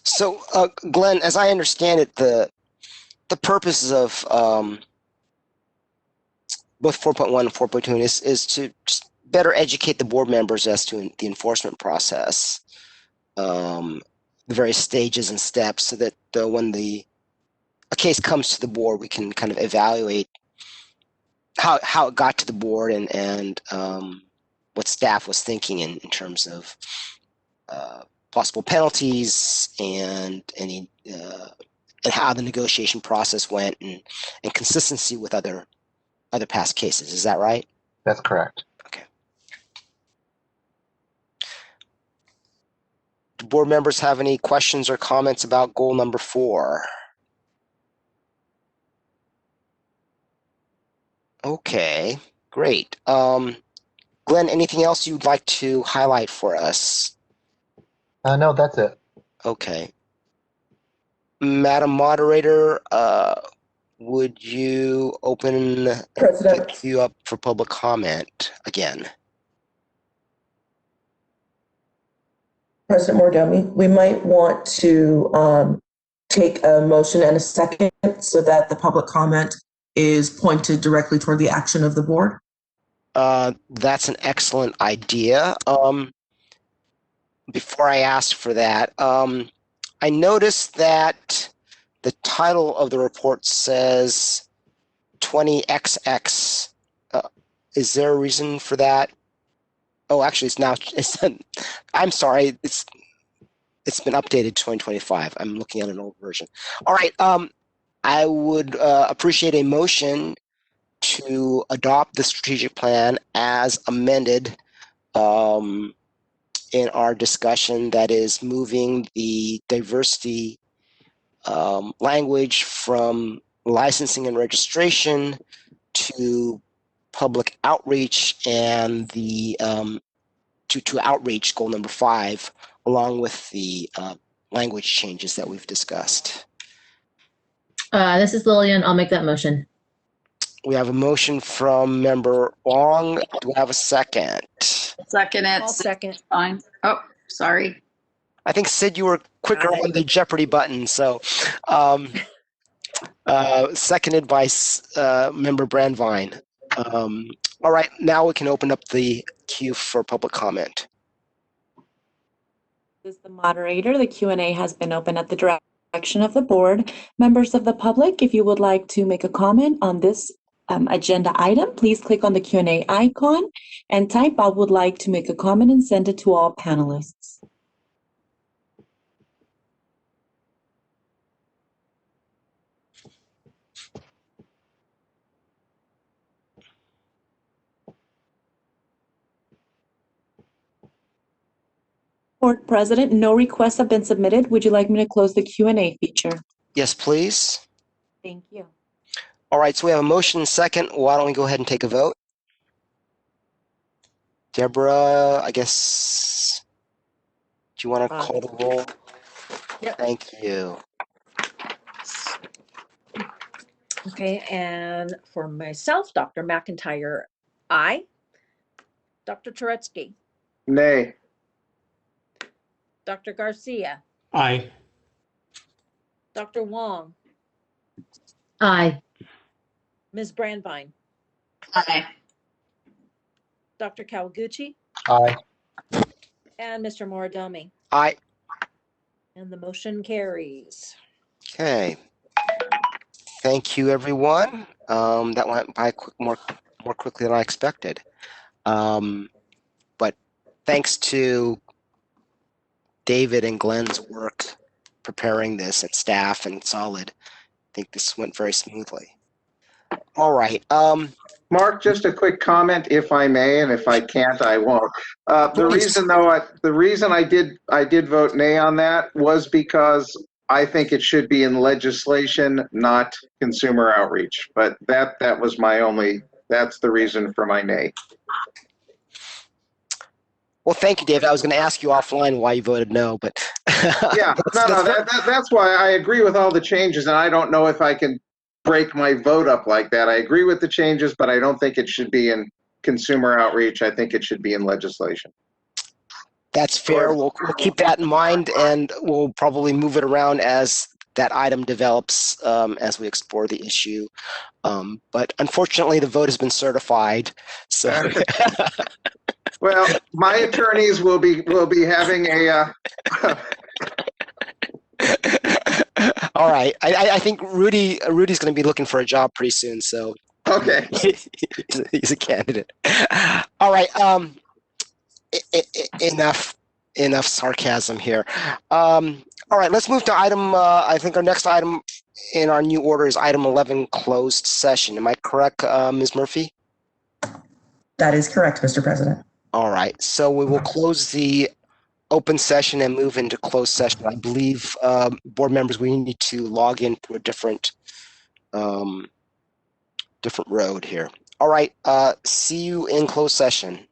So, Glenn, as I understand it, the purposes of both 4.1 and 4.2 is to just better educate the board members as to the enforcement process, the various stages and steps, so that when a case comes to the board, we can kind of evaluate how it got to the board and what staff was thinking in terms of possible penalties and any and how the negotiation process went and consistency with other past cases. Is that right? That's correct. Okay. Do board members have any questions or comments about goal number 4? Okay, great. Glenn, anything else you'd like to highlight for us? No, that's it. Okay. Madam Moderator, would you open the queue up for public comment again? President Mordomi, we might want to take a motion and a second so that the public comment is pointed directly toward the action of the board. That's an excellent idea. Before I ask for that, I noticed that the title of the report says 20XX. Is there a reason for that? Oh, actually, I'm sorry. It's been updated 2025. I'm looking at an old version. All right. I would appreciate a motion to adopt the strategic plan as amended in our discussion, that is moving the diversity language from licensing and registration to public outreach and the to outreach goal number 5, along with the language changes that we've discussed. This is Lillian. I'll make that motion. We have a motion from Member Wong. Do we have a second? Second it. I'll second. Fine. Oh, sorry. I think, Sid, you were quicker on the Jeopardy button. So seconded by Member Brandvine. All right, now we can open up the queue for public comment. This is the moderator. The Q&A has been open at the direction of the board. Members of the public, if you would like to make a comment on this agenda item, please click on the Q&A icon and type "I would like to make a comment" and send it to all panelists. Board President, no requests have been submitted. Would you like me to close the Q&A feature? Yes, please. Thank you. All right, so we have a motion second. Why don't we go ahead and take a vote? Deborah, I guess, do you want to call the roll? Yep. Thank you. Okay, and for myself, Dr. McIntyre, aye. Dr. Turetsky, Nay. Dr. Garcia, Aye. Dr. Wong, Aye. Ms. Brandvine, Aye. Dr. Kawaguchi, Aye. and Mr. Moridomi. Aye. And the motion carries. Okay. Thank you, everyone. That went by more quickly than I expected. But thanks to David and Glenn's work preparing this, and staff and Solid, I think this went very smoothly. All right. Mark, just a quick comment, if I may, and if I can't, I won't. The reason I did vote nay on that was because I think it should be in legislation, not consumer outreach. But that was my only. That's the reason for my nay. Well, thank you, David. I was going to ask you offline why you voted no, but Yeah, that's why I agree with all the changes, and I don't know if I can break my vote up like that. I agree with the changes, but I don't think it should be in consumer outreach. I think it should be in legislation. That's fair. We'll keep that in mind, and we'll probably move it around as that item develops as we explore the issue. But unfortunately, the vote has been certified. So, well, my attorneys will be having a. All right. I think Rudy's going to be looking for a job pretty soon. So okay, he's a candidate. All right. Enough sarcasm here. All right, let's move to item, I think our next item in our new order is item 11, closed session. Am I correct, Ms. Murphy? That is correct, Mr. President. All right, so we will close the open session and move into closed session. I believe, board members, we need to log in through a different road here. All right, see you in closed session.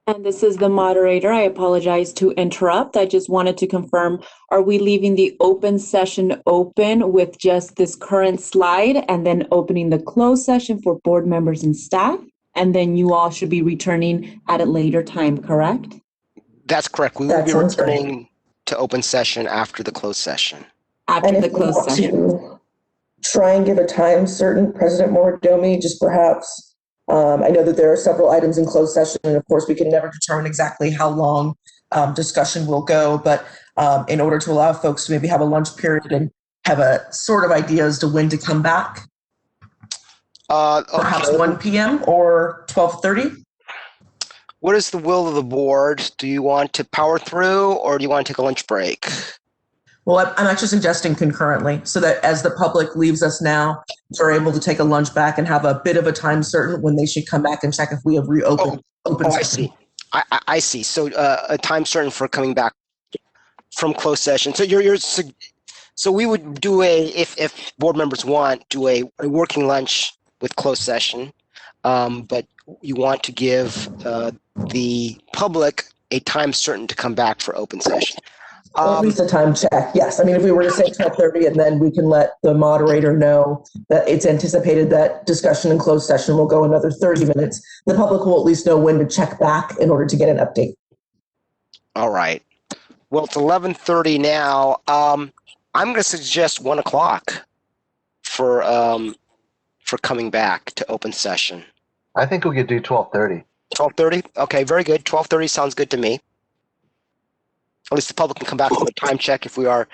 And this is the moderator. I apologize to interrupt. I just wanted to confirm, are we leaving the open session open with just this current slide and then opening the closed session for board members and staff? And then you all should be returning at a later time, correct? That's correct. We will be returning to open session after the closed session. After the closed session. To try and give a time certain, President Moridomi, just perhaps. I know that there are several items in closed session, and of course, we can never determine exactly how long discussion will go. But in order to allow folks to maybe have a lunch period and have a sort of idea as to when to come back, perhaps 1 p.m. or 12:30. What is the will of the board? Do you want to power through, or do you want to take a lunch break? Well, I'm actually suggesting concurrently, so that as the public leaves us now, they're able to take a lunch back and have a bit of a time certain when they should come back and check if we have reopened. I see. I see. So a time certain for coming back from closed session. So so we would do if board members want, do a working lunch with closed session, but you want to give the public a time certain to come back for open session. At least a time check, yes. I mean, if we were to say 12:30, and then we can let the moderator know that it's anticipated that discussion in closed session will go another 30 minutes, the public will at least know when to check back in order to get an update. All right. Well, it's 11:30 now. I'm going to suggest 1 o'clock for coming back to open session. I think we could do 12:30. 12:30? Okay, very good. 12:30 sounds good to me. At least the public can come back for a time check. If we are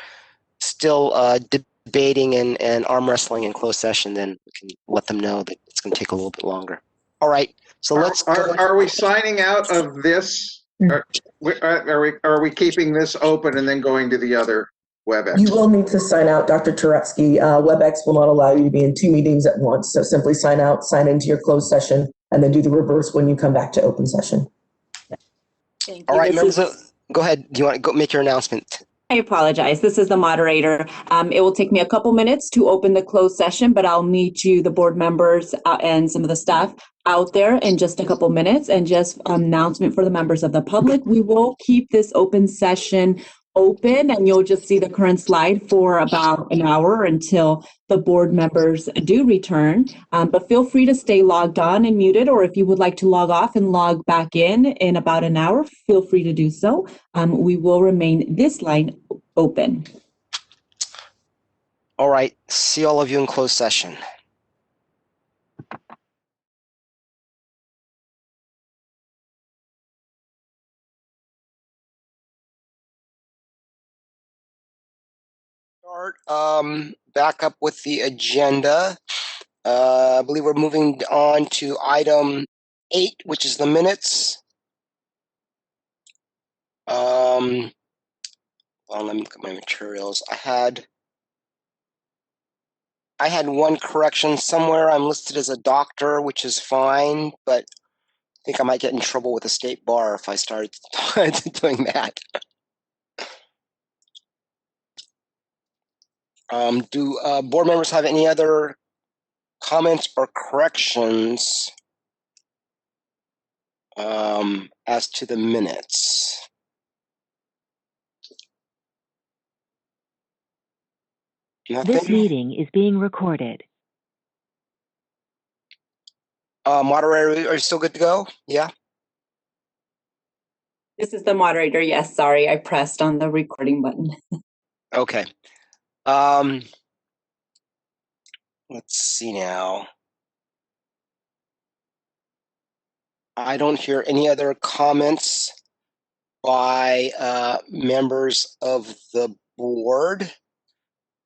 still debating and arm wrestling in closed session, then we can let them know that it's going to take a little bit longer. All right. So let's. Are we signing out of this? Are we keeping this open and then going to the other WebEx? You will need to sign out, Dr. Turetsky. WebEx will not allow you to be in 2 meetings at once. So simply sign out, sign into your closed session, and then do the reverse when you come back to open session. Thank you. All right, go ahead. Do you want to go make your announcement? I apologize. This is the moderator. It will take me a couple minutes to open the closed session, but I'll meet you, the board members and some of the staff out there in just a couple minutes. And just announcement for the members of the public, we will keep this open session open, and you'll just see the current slide for about an hour until the board members do return. But feel free to stay logged on and muted, or if you would like to log off and log back in about an hour, feel free to do so. We will remain this line open. All right. See all of you in closed session. Start back up with the agenda. I believe we're moving on to item 8, which is the minutes. Well, let me look at my materials. I had one correction somewhere. I'm listed as a doctor, which is fine, but I think I might get in trouble with the state bar if I started doing that. Do board members have any other comments or corrections as to the minutes? Nothing? This meeting is being recorded. Moderator, are you still good to go? Yeah? This is the moderator. Yes, sorry, I pressed on the recording button. Okay. Let's see now. I don't hear any other comments by members of the board.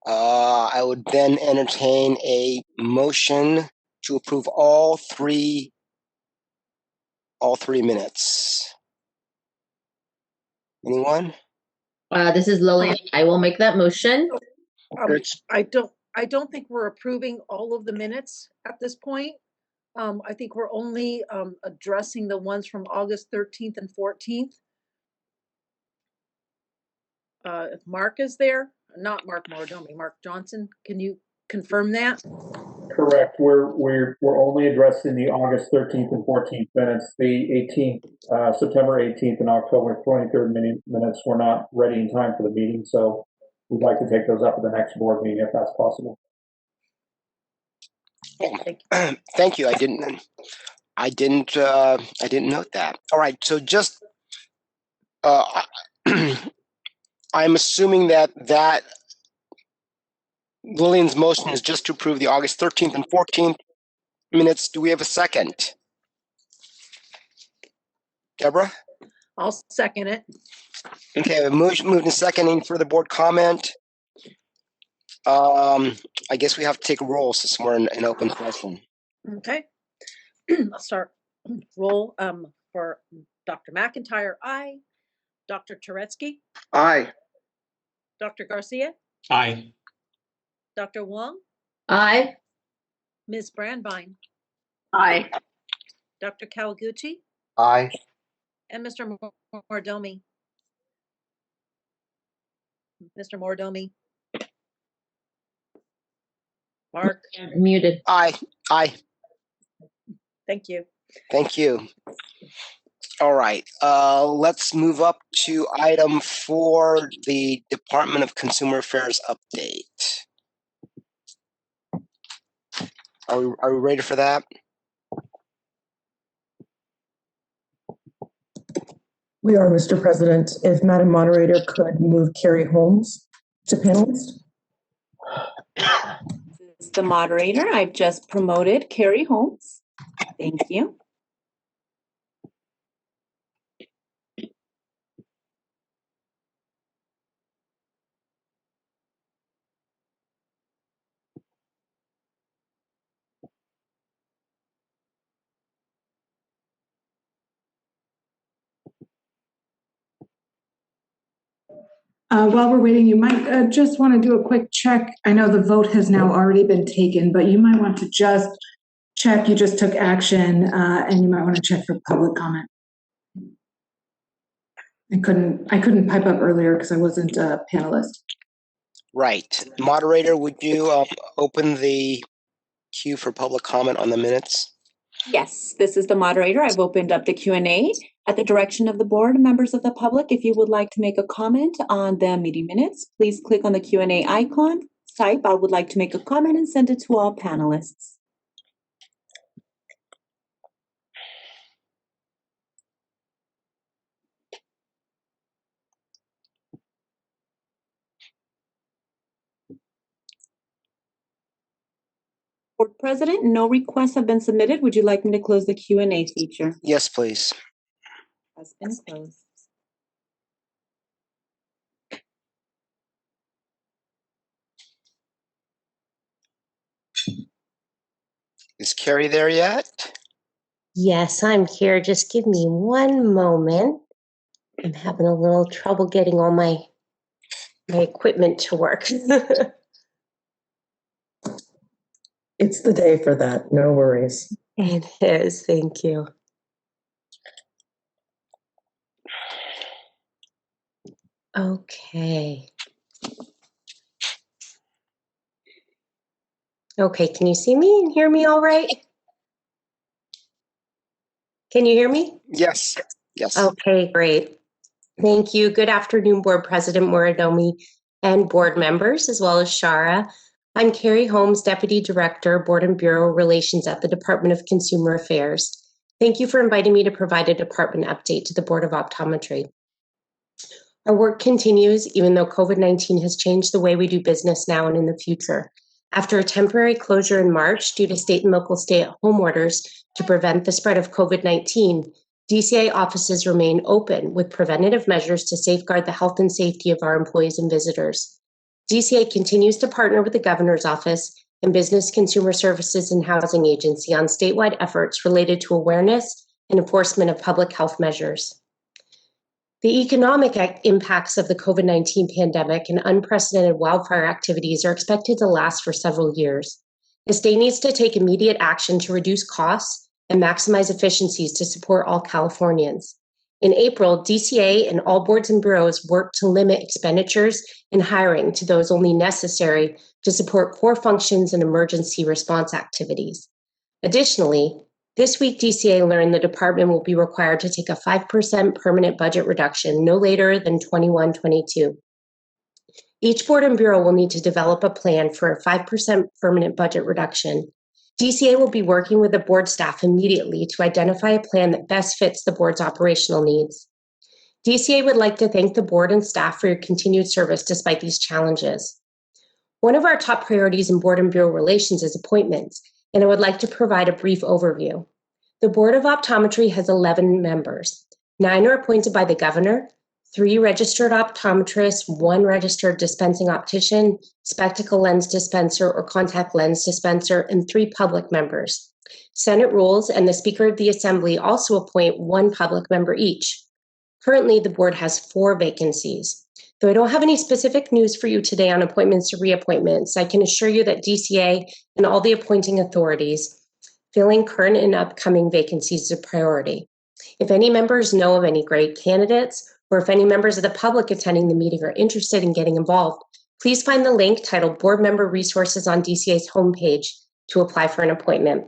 I would then entertain a motion to approve all three minutes. Anyone? This is Lillian. I will make that motion. I don't think we're approving all of the minutes at this point. I think we're only addressing the ones from August 13th and 14th. If Mark is there, not Mark Mordomi, Mark Johnson, can you confirm that? Correct. We're only addressing the August 13th and 14th minutes. The 18th, September 18th and October 23rd minutes were not ready in time for the meeting, so we'd like to take those up at the next board meeting if that's possible. Thank you. I didn't note that. All right. So just I'm assuming that Lillian's motion is just to approve the August 13th and 14th minutes. Do we have a second? Deborah? I'll second it. Okay, moved and seconding for the board comment. I guess we have to take a roll since we're in open session. Okay. I'll start. Roll for Dr. McIntyre, aye. Dr. Turetsky? Aye. Dr. Garcia? Aye. Dr. Wong? Aye. Ms. Brandbein? Aye. Dr. Kawaguchi? Aye. And Mr. Mordomi? Mr. Mordomi? Mark? Muted. Aye. Thank you. Thank you. All right. Let's move up to item 4, the Department of Consumer Affairs update. Are we ready for that? We are, Mr. President. If Madam Moderator could move Carrie Holmes to panelist. This is the moderator. I've just promoted Carrie Holmes. Thank you. While we're waiting, you might just want to do a quick check. I know the vote has now already been taken, but you might want to just check you just took action, and you might want to check for public comment. I couldn't pipe up earlier because I wasn't a panelist. Right. Moderator, would you open the queue for public comment on the minutes? Yes, this is the moderator. I've opened up the Q&A. At the direction of the board, members of the public, if you would like to make a comment on the meeting minutes, please click on the Q&A icon, type "I would like to make a comment," and send it to all panelists. Board President, no requests have been submitted. Would you like me to close the Q&A feature? Yes, please. Has been closed. Is Carrie there yet? Yes, I'm here. Just give me one moment. I'm having a little trouble getting all my equipment to work. It's the day for that. No worries. It is. Thank you. Okay. Okay, can you see me and hear me all right? Can you hear me? Yes. Yes. Okay, great. Thank you. Good afternoon, Board President Moridomi and board members, as well as Shara. I'm Carrie Holmes, Deputy Director, Board and Bureau Relations at the Department of Consumer Affairs. Thank you for inviting me to provide a department update to the Board of Optometry. Our work continues, even though COVID-19 has changed the way we do business now and in the future. After a temporary closure in March due to state and local stay-at-home orders to prevent the spread of COVID-19, DCA offices remain open with preventative measures to safeguard the health and safety of our employees and visitors. DCA continues to partner with the Governor's Office and Business Consumer Services and Housing Agency on statewide efforts related to awareness and enforcement of public health measures. The economic impacts of the COVID-19 pandemic and unprecedented wildfire activities are expected to last for several years. The state needs to take immediate action to reduce costs and maximize efficiencies to support all Californians. In April, DCA and all boards and bureaus worked to limit expenditures and hiring to those only necessary to support core functions and emergency response activities. Additionally, this week, DCA learned the department will be required to take a 5% permanent budget reduction no later than 21-22. Each board and bureau will need to develop a plan for a 5% permanent budget reduction. DCA will be working with the board staff immediately to identify a plan that best fits the board's operational needs. DCA would like to thank the board and staff for your continued service despite these challenges. One of our top priorities in board and bureau relations is appointments, and I would like to provide a brief overview. The Board of Optometry has 11 members. 9 are appointed by the governor, 3 registered optometrists, 1 registered dispensing optician, spectacle lens dispenser or contact lens dispenser, and 3 public members. Senate rules and the Speaker of the Assembly also appoint 1 public member each. Currently, the board has 4 vacancies. Though I don't have any specific news for you today on appointments or reappointments, I can assure you that DCA and all the appointing authorities filling current and upcoming vacancies is a priority. If any members know of any great candidates, or if any members of the public attending the meeting are interested in getting involved, please find the link titled Board Member Resources on DCA's homepage to apply for an appointment.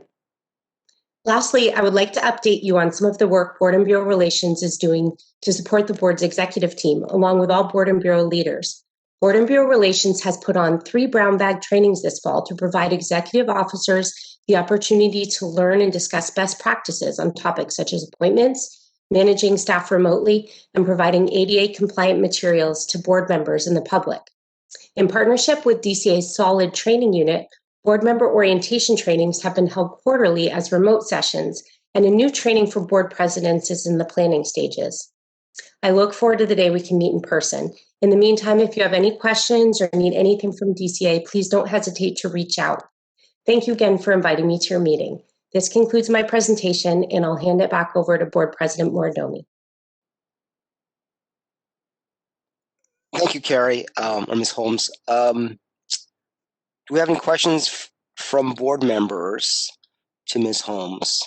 Lastly, I would like to update you on some of the work Board and Bureau Relations is doing to support the board's executive team, along with all Board and Bureau leaders. Board and Bureau Relations has put on 3 brown bag trainings this fall to provide executive officers the opportunity to learn and discuss best practices on topics such as appointments, managing staff remotely, and providing ADA compliant materials to board members and the public. In partnership with DCA's Solid Training Unit, board member orientation trainings have been held quarterly as remote sessions, and a new training for board presidents is in the planning stages. I look forward to the day we can meet in person. In the meantime, if you have any questions or need anything from DCA, please don't hesitate to reach out. Thank you again for inviting me to your meeting. This concludes my presentation, and I'll hand it back over to Board President Moridomi. Thank you, Carrie, or Ms. Holmes. Do we have any questions from board members to Ms. Holmes?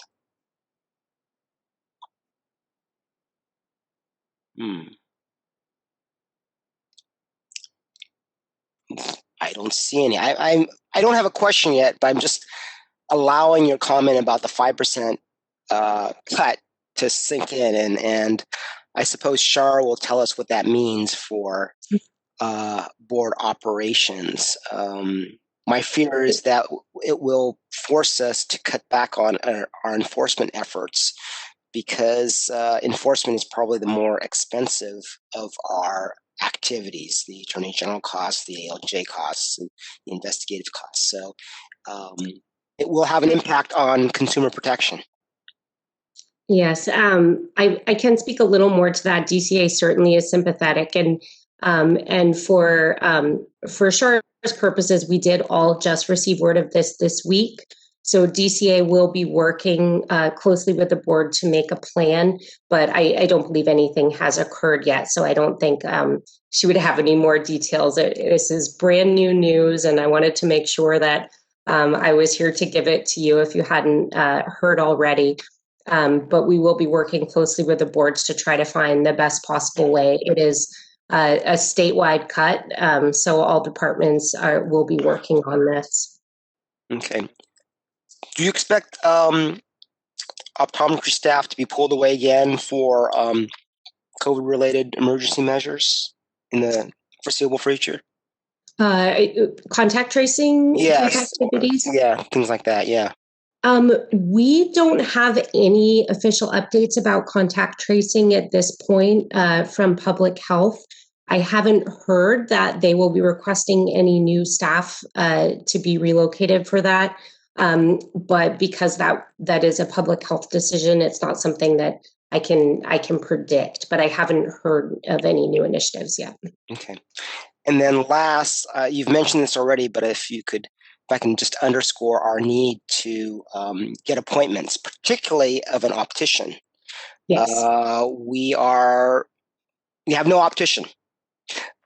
I don't see any. I don't have a question yet, but I'm just allowing your comment about the 5% cut to sink in, and I suppose Shar will tell us what that means for board operations. My fear is that it will force us to cut back on our enforcement efforts, because enforcement is probably the more expensive of our activities, the Attorney General costs, the ALJ costs, and the investigative costs. So it will have an impact on consumer protection. Yes, I can speak a little more to that. DCA certainly is sympathetic, and for Char's purposes, we did all just receive word of this week. So DCA will be working closely with the board to make a plan, but I don't believe anything has occurred yet. So I don't think she would have any more details. This is brand new news, and I wanted to make sure that I was here to give it to you if you hadn't heard already. But we will be working closely with the boards to try to find the best possible way. It is a statewide cut, so all departments will be working on this. Okay. Do you expect optometry staff to be pulled away again for COVID-related emergency measures in the foreseeable future? Contact tracing Yes. type activities? Yeah, things like that, yeah. We don't have any official updates about contact tracing at this point from public health. I haven't heard that they will be requesting any new staff to be relocated for that. But because that is a public health decision, it's not something that I can predict, but I haven't heard of any new initiatives yet. Okay. And then last, you've mentioned this already, but if I can just underscore our need to get appointments, particularly of an optician. Yes. We have no optician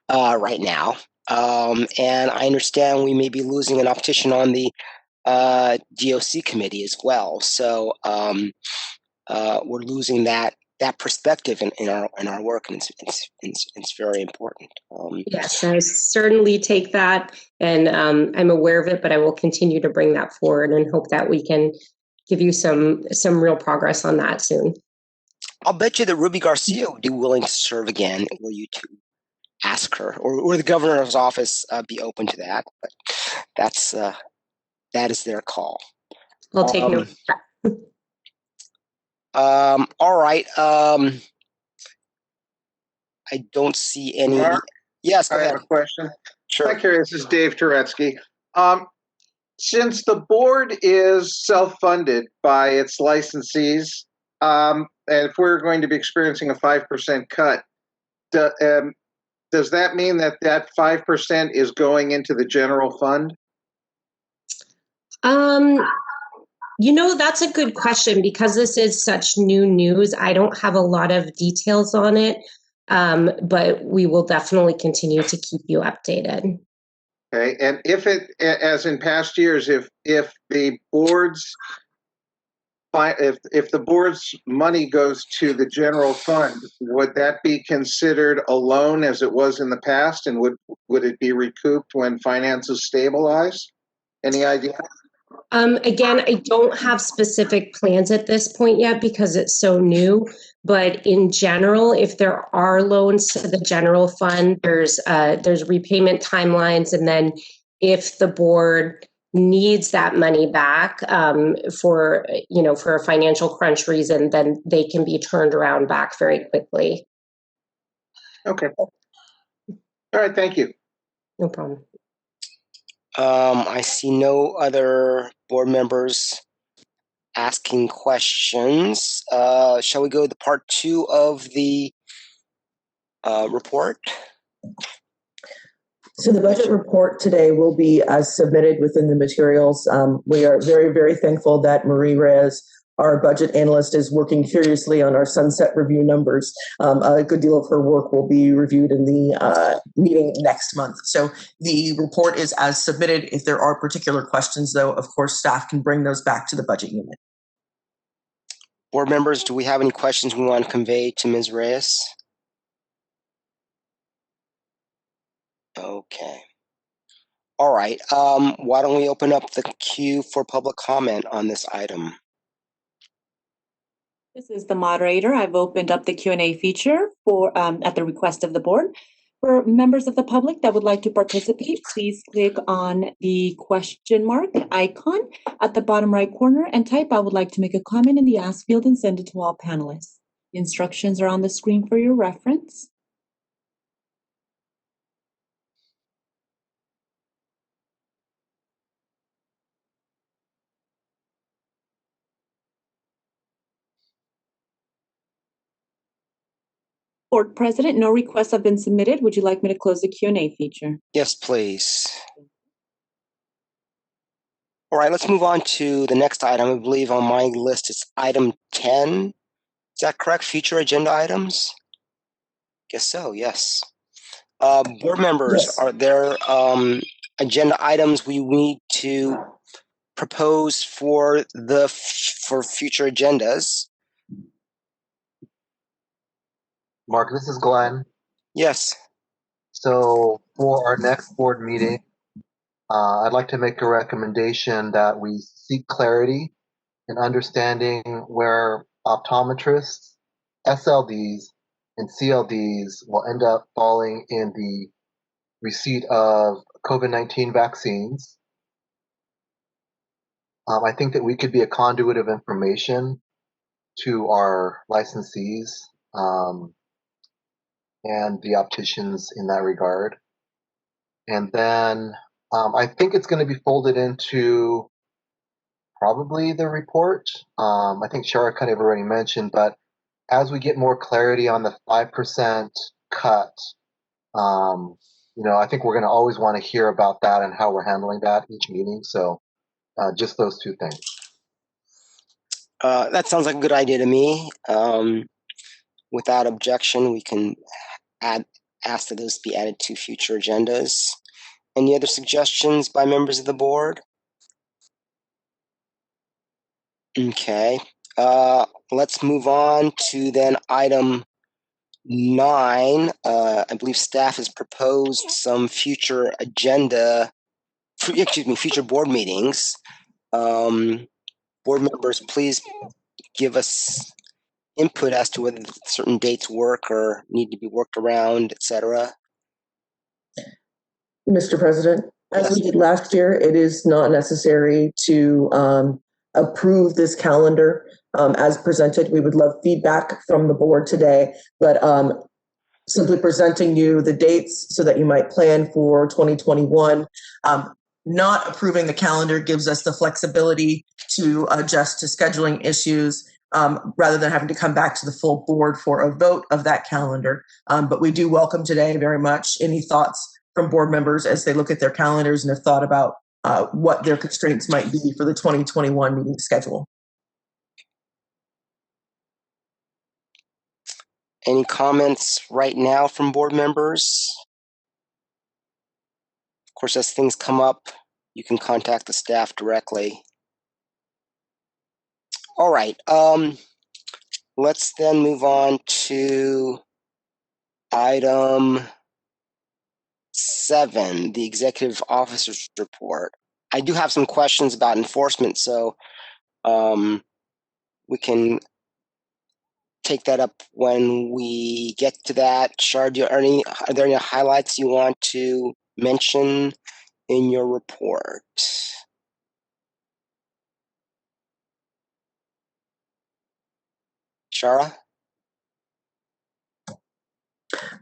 right now. And I understand we may be losing an optician on the DOC committee as well. So we're losing that perspective in our work, and it's very important. Yes, I certainly take that, and I'm aware of it, but I will continue to bring that forward and hope that we can give you some real progress on that soon. I'll bet you that Ruby Garcia would be willing to serve again, were you to ask her, or the governor's office be open to that. But that is their call. I'll take note of that. All right. I don't see any. Mark, Yes, go I ahead. have a question. Sure. Hi, Carrie. This is Dave Turetsky. Since the board is self-funded by its licensees, and if we're going to be experiencing a 5% cut, does that mean that 5% is going into the general fund? That's a good question, because this is such new news. I don't have a lot of details on it, but we will definitely continue to keep you updated. Okay, and if it, as in past years, if the board's money goes to the general fund, would that be considered a loan as it was in the past, and would it be recouped when finances stabilize? Any idea? Again, I don't have specific plans at this point yet because it's so new, but in general, if there are loans to the general fund, there's repayment timelines, and then if the board needs that money back for a financial crunch reason, then they can be turned around back very quickly. Okay. All right, thank you. No problem. I see no other board members asking questions. Shall we go to part 2 of the report? So the budget report today will be as submitted within the materials. We are very, very thankful that Marie Reyes, our budget analyst, is working furiously on our sunset review numbers. A good deal of her work will be reviewed in the meeting next month. So the report is as submitted. If there are particular questions, though, of course, staff can bring those back to the budget unit. Board members, do we have any questions we want to convey to Ms. Reyes? Okay. All right. Why don't we open up the queue for public comment on this item? This is the moderator. I've opened up the Q&A feature for at the request of the board. For members of the public that would like to participate, please click on the question mark icon at the bottom right corner and type "I would like to make a comment" in the ask field and send it to all panelists. The instructions are on the screen for your reference. Board President, no requests have been submitted. Would you like me to close the Q&A feature? Yes, please. All right, let's move on to the next item. I believe on my list it's item 10. Is that correct? Future agenda items? Guess so, yes. Board members, Yes. are there agenda items we need to propose for future agendas? Mark, this is Glenn. Yes. So for our next board meeting, I'd like to make a recommendation that we seek clarity in understanding where optometrists, SLDs, and CLDs will end up falling in the receipt of COVID-19 vaccines. I think that we could be a conduit of information to our licensees and the opticians in that regard. And then I think it's going to be folded into probably the report. I think Shara kind of already mentioned, but as we get more clarity on the 5% cut, I think we're going to always want to hear about that and how we're handling that each meeting. So just those two things. That sounds like a good idea to me. Without objection, we can ask that those be added to future agendas. Any other suggestions by members of the board? Okay. Let's move on to then item 9. I believe staff has proposed some future future board meetings. Board members, please give us input as to whether certain dates work or need to be worked around, etc. Mr. President, as Yes. we did last year, it is not necessary to approve this calendar as presented. We would love feedback from the board today, but simply presenting you the dates so that you might plan for 2021. Not approving the calendar gives us the flexibility to adjust to scheduling issues rather than having to come back to the full board for a vote of that calendar. But we do welcome today very much any thoughts from board members as they look at their calendars and have thought about what their constraints might be for the 2021 meeting schedule. Any comments right now from board members? Of course, as things come up, you can contact the staff directly. All right. Let's then move on to item 7, the executive officer's report. I do have some questions about enforcement, so we can take that up when we get to that. Shar, are there any highlights you want to mention in your report? Shara?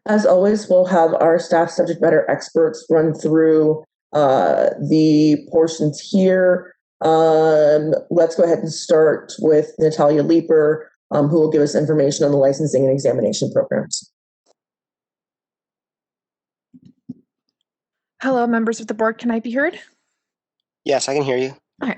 As always, we'll have our staff subject matter experts run through the portions here. Let's go ahead and start with Natalia Leeper, who will give us information on the licensing and examination programs. Hello, members of the board. Can I be heard? Yes, I can hear you. Okay.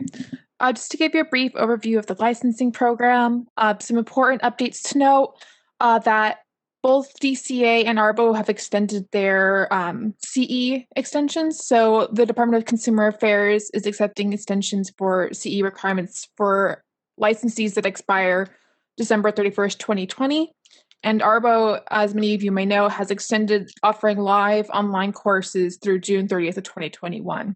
Just to give you a brief overview of the licensing program, some important updates to note that both DCA and ARBO have extended their CE extensions. So the Department of Consumer Affairs is accepting extensions for CE requirements for licensees that expire December 31st, 2020. And ARBO, as many of you may know, has extended offering live online courses through June 30th of 2021.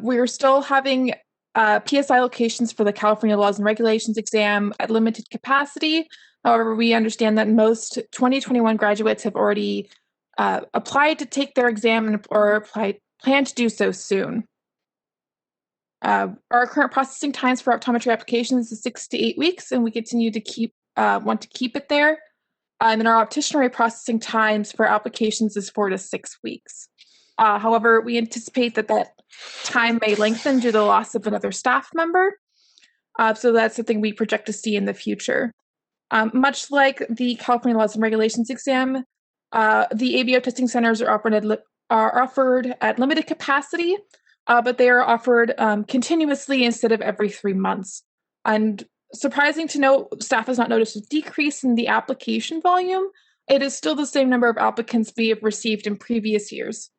We're still having PSI locations for the California Laws and Regulations exam at limited capacity. However, we understand that most 2021 graduates have already applied to take their exam or plan to do so soon. Our current processing times for optometry applications is 6 to 8 weeks, and we continue to want to keep it there. And then our optician processing times for applications is 4 to 6 weeks. However, we anticipate that time may lengthen due to the loss of another staff member. So that's something we project to see in the future. Much like the California Laws and Regulations exam, the ABO testing centers are offered at limited capacity, but they are offered continuously instead of every 3 months. And surprising to note, staff has not noticed a decrease in the application volume. It is still the same number of applicants we have received in previous years.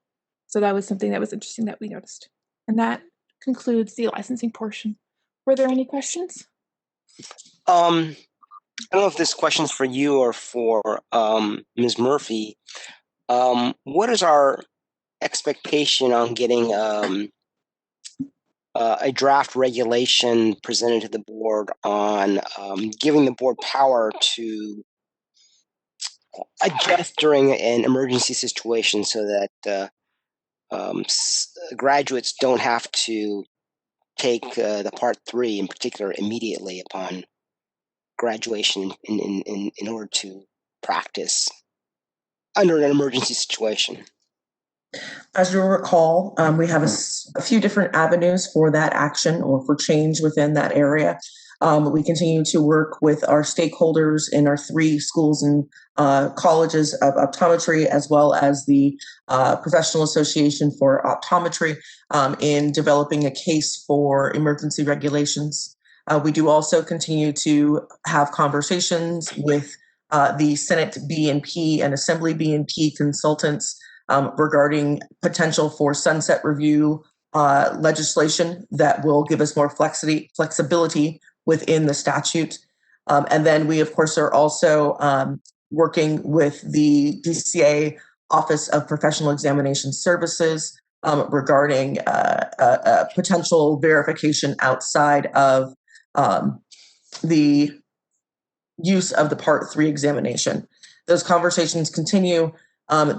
So that was something that was interesting that we noticed. And that concludes the licensing portion. Were there any questions? I don't know if this question's for you or for Ms. Murphy. What is our expectation on getting a draft regulation presented to the board on giving the board power to adjust during an emergency situation so that graduates don't have to take the Part 3 in particular immediately upon graduation in order to practice under an emergency situation? As you'll recall, we have a few different avenues for that action or for change within that area. We continue to work with our stakeholders in our 3 schools and colleges of optometry, as well as the Professional Association for Optometry, in developing a case for emergency regulations. We do also continue to have conversations with the Senate B&P and Assembly B&P consultants regarding potential for sunset review legislation that will give us more flexibility within the statute. And then we, of course, are also working with the DCA Office of Professional Examination Services regarding potential verification outside of the use of the Part 3 examination. Those conversations continue.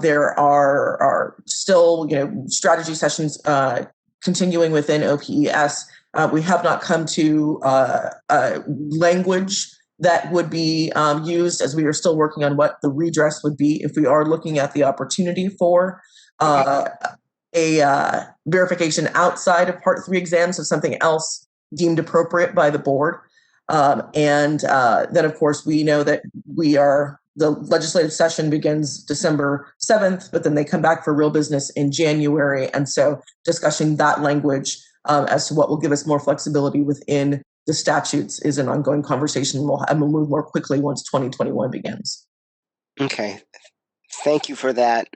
There are still, strategy sessions continuing within OPES. We have not come to language that would be used, as we are still working on what the redress would be if we are looking at the opportunity for a verification outside of Part 3 exams of something else deemed appropriate by the board. And then, of course, we know that the legislative session begins December 7th, but then they come back for real business in January. And so discussing that language as to what will give us more flexibility within the statutes is an ongoing conversation. We'll move more quickly once 2021 begins. Okay. Thank you for that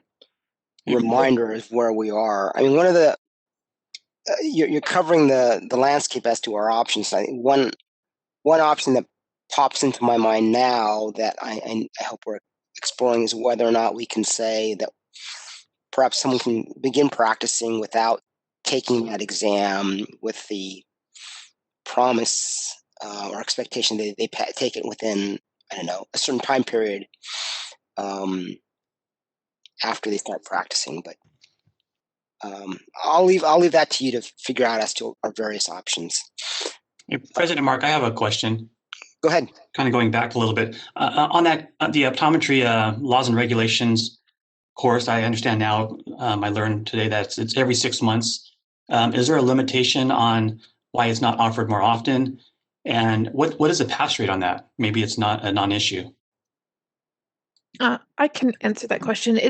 reminder of where we are. I mean, one of the, you're covering the landscape as to our options. I think one option that pops into my mind now that I hope we're exploring is whether or not we can say that perhaps someone can begin practicing without taking that exam with the promise or expectation that they take it within, I don't know, a certain time period after they start practicing. But I'll leave that to you to figure out as to our various options. Hey, President Mark, I have a question. Go ahead. Kind of going back a little bit on that the optometry laws and regulations course. I understand now. I learned today that it's every 6 months. Is there a limitation on why it's not offered more often? And what is the pass rate on that? Maybe it's not a non-issue. I can answer that question.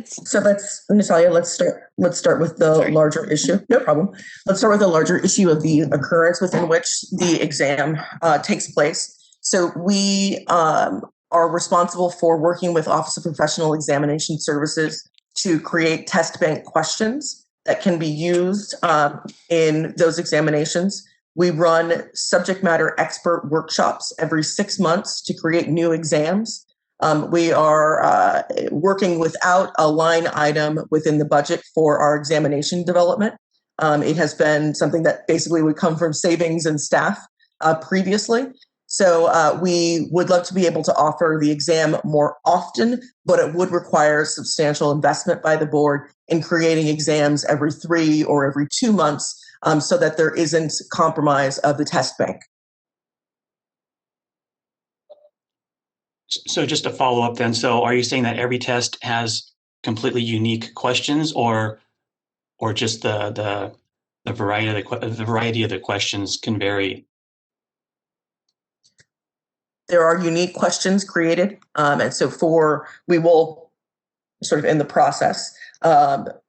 Natalia, let's start with the larger issue. No problem. Let's start with the larger issue of the occurrence within which the exam takes place. So we are responsible for working with Office of Professional Examination Services to create test bank questions that can be used in those examinations. We run subject matter expert workshops every 6 months to create new exams. We are working without a line item within the budget for our examination development. It has been something that basically would come from savings and staff previously. So we would love to be able to offer the exam more often, but it would require substantial investment by the board in creating exams every 3 or every 2 months so that there isn't compromise of the test bank. So just to follow up then, so are you saying that every test has completely unique questions, or just the variety of the questions can vary? There are unique questions created, and so we will sort of in the process.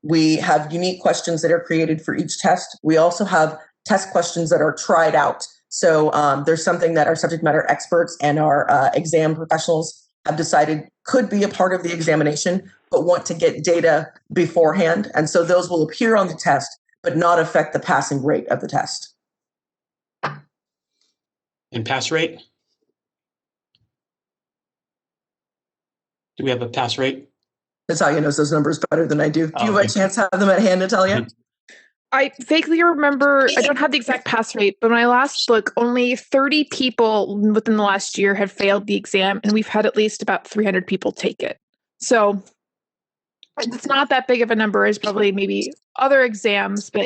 We have unique questions that are created for each test. We also have test questions that are tried out. So there's something that our subject matter experts and our exam professionals have decided could be a part of the examination, but want to get data beforehand. And so those will appear on the test, but not affect the passing rate of the test. And pass rate? Do we have a pass rate? Natalia knows those numbers better than I do. Do you by chance have them at hand, Natalia? I vaguely remember, I don't have the exact pass rate, but when I last looked, only 30 people within the last year had failed the exam, and we've had at least about 300 people take it. So it's not that big of a number as probably maybe other exams, but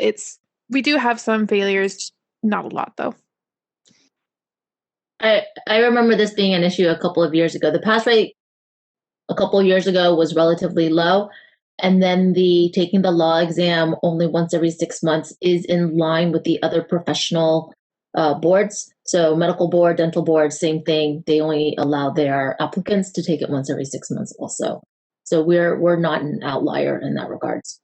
we do have some failures, not a lot though. I remember this being an issue a couple of years ago. The pass rate a couple of years ago was relatively low. And then taking the law exam only once every 6 months is in line with the other professional boards. So medical board, dental board, same thing. They only allow their applicants to take it once every 6 months also. So we're not an outlier in that regards.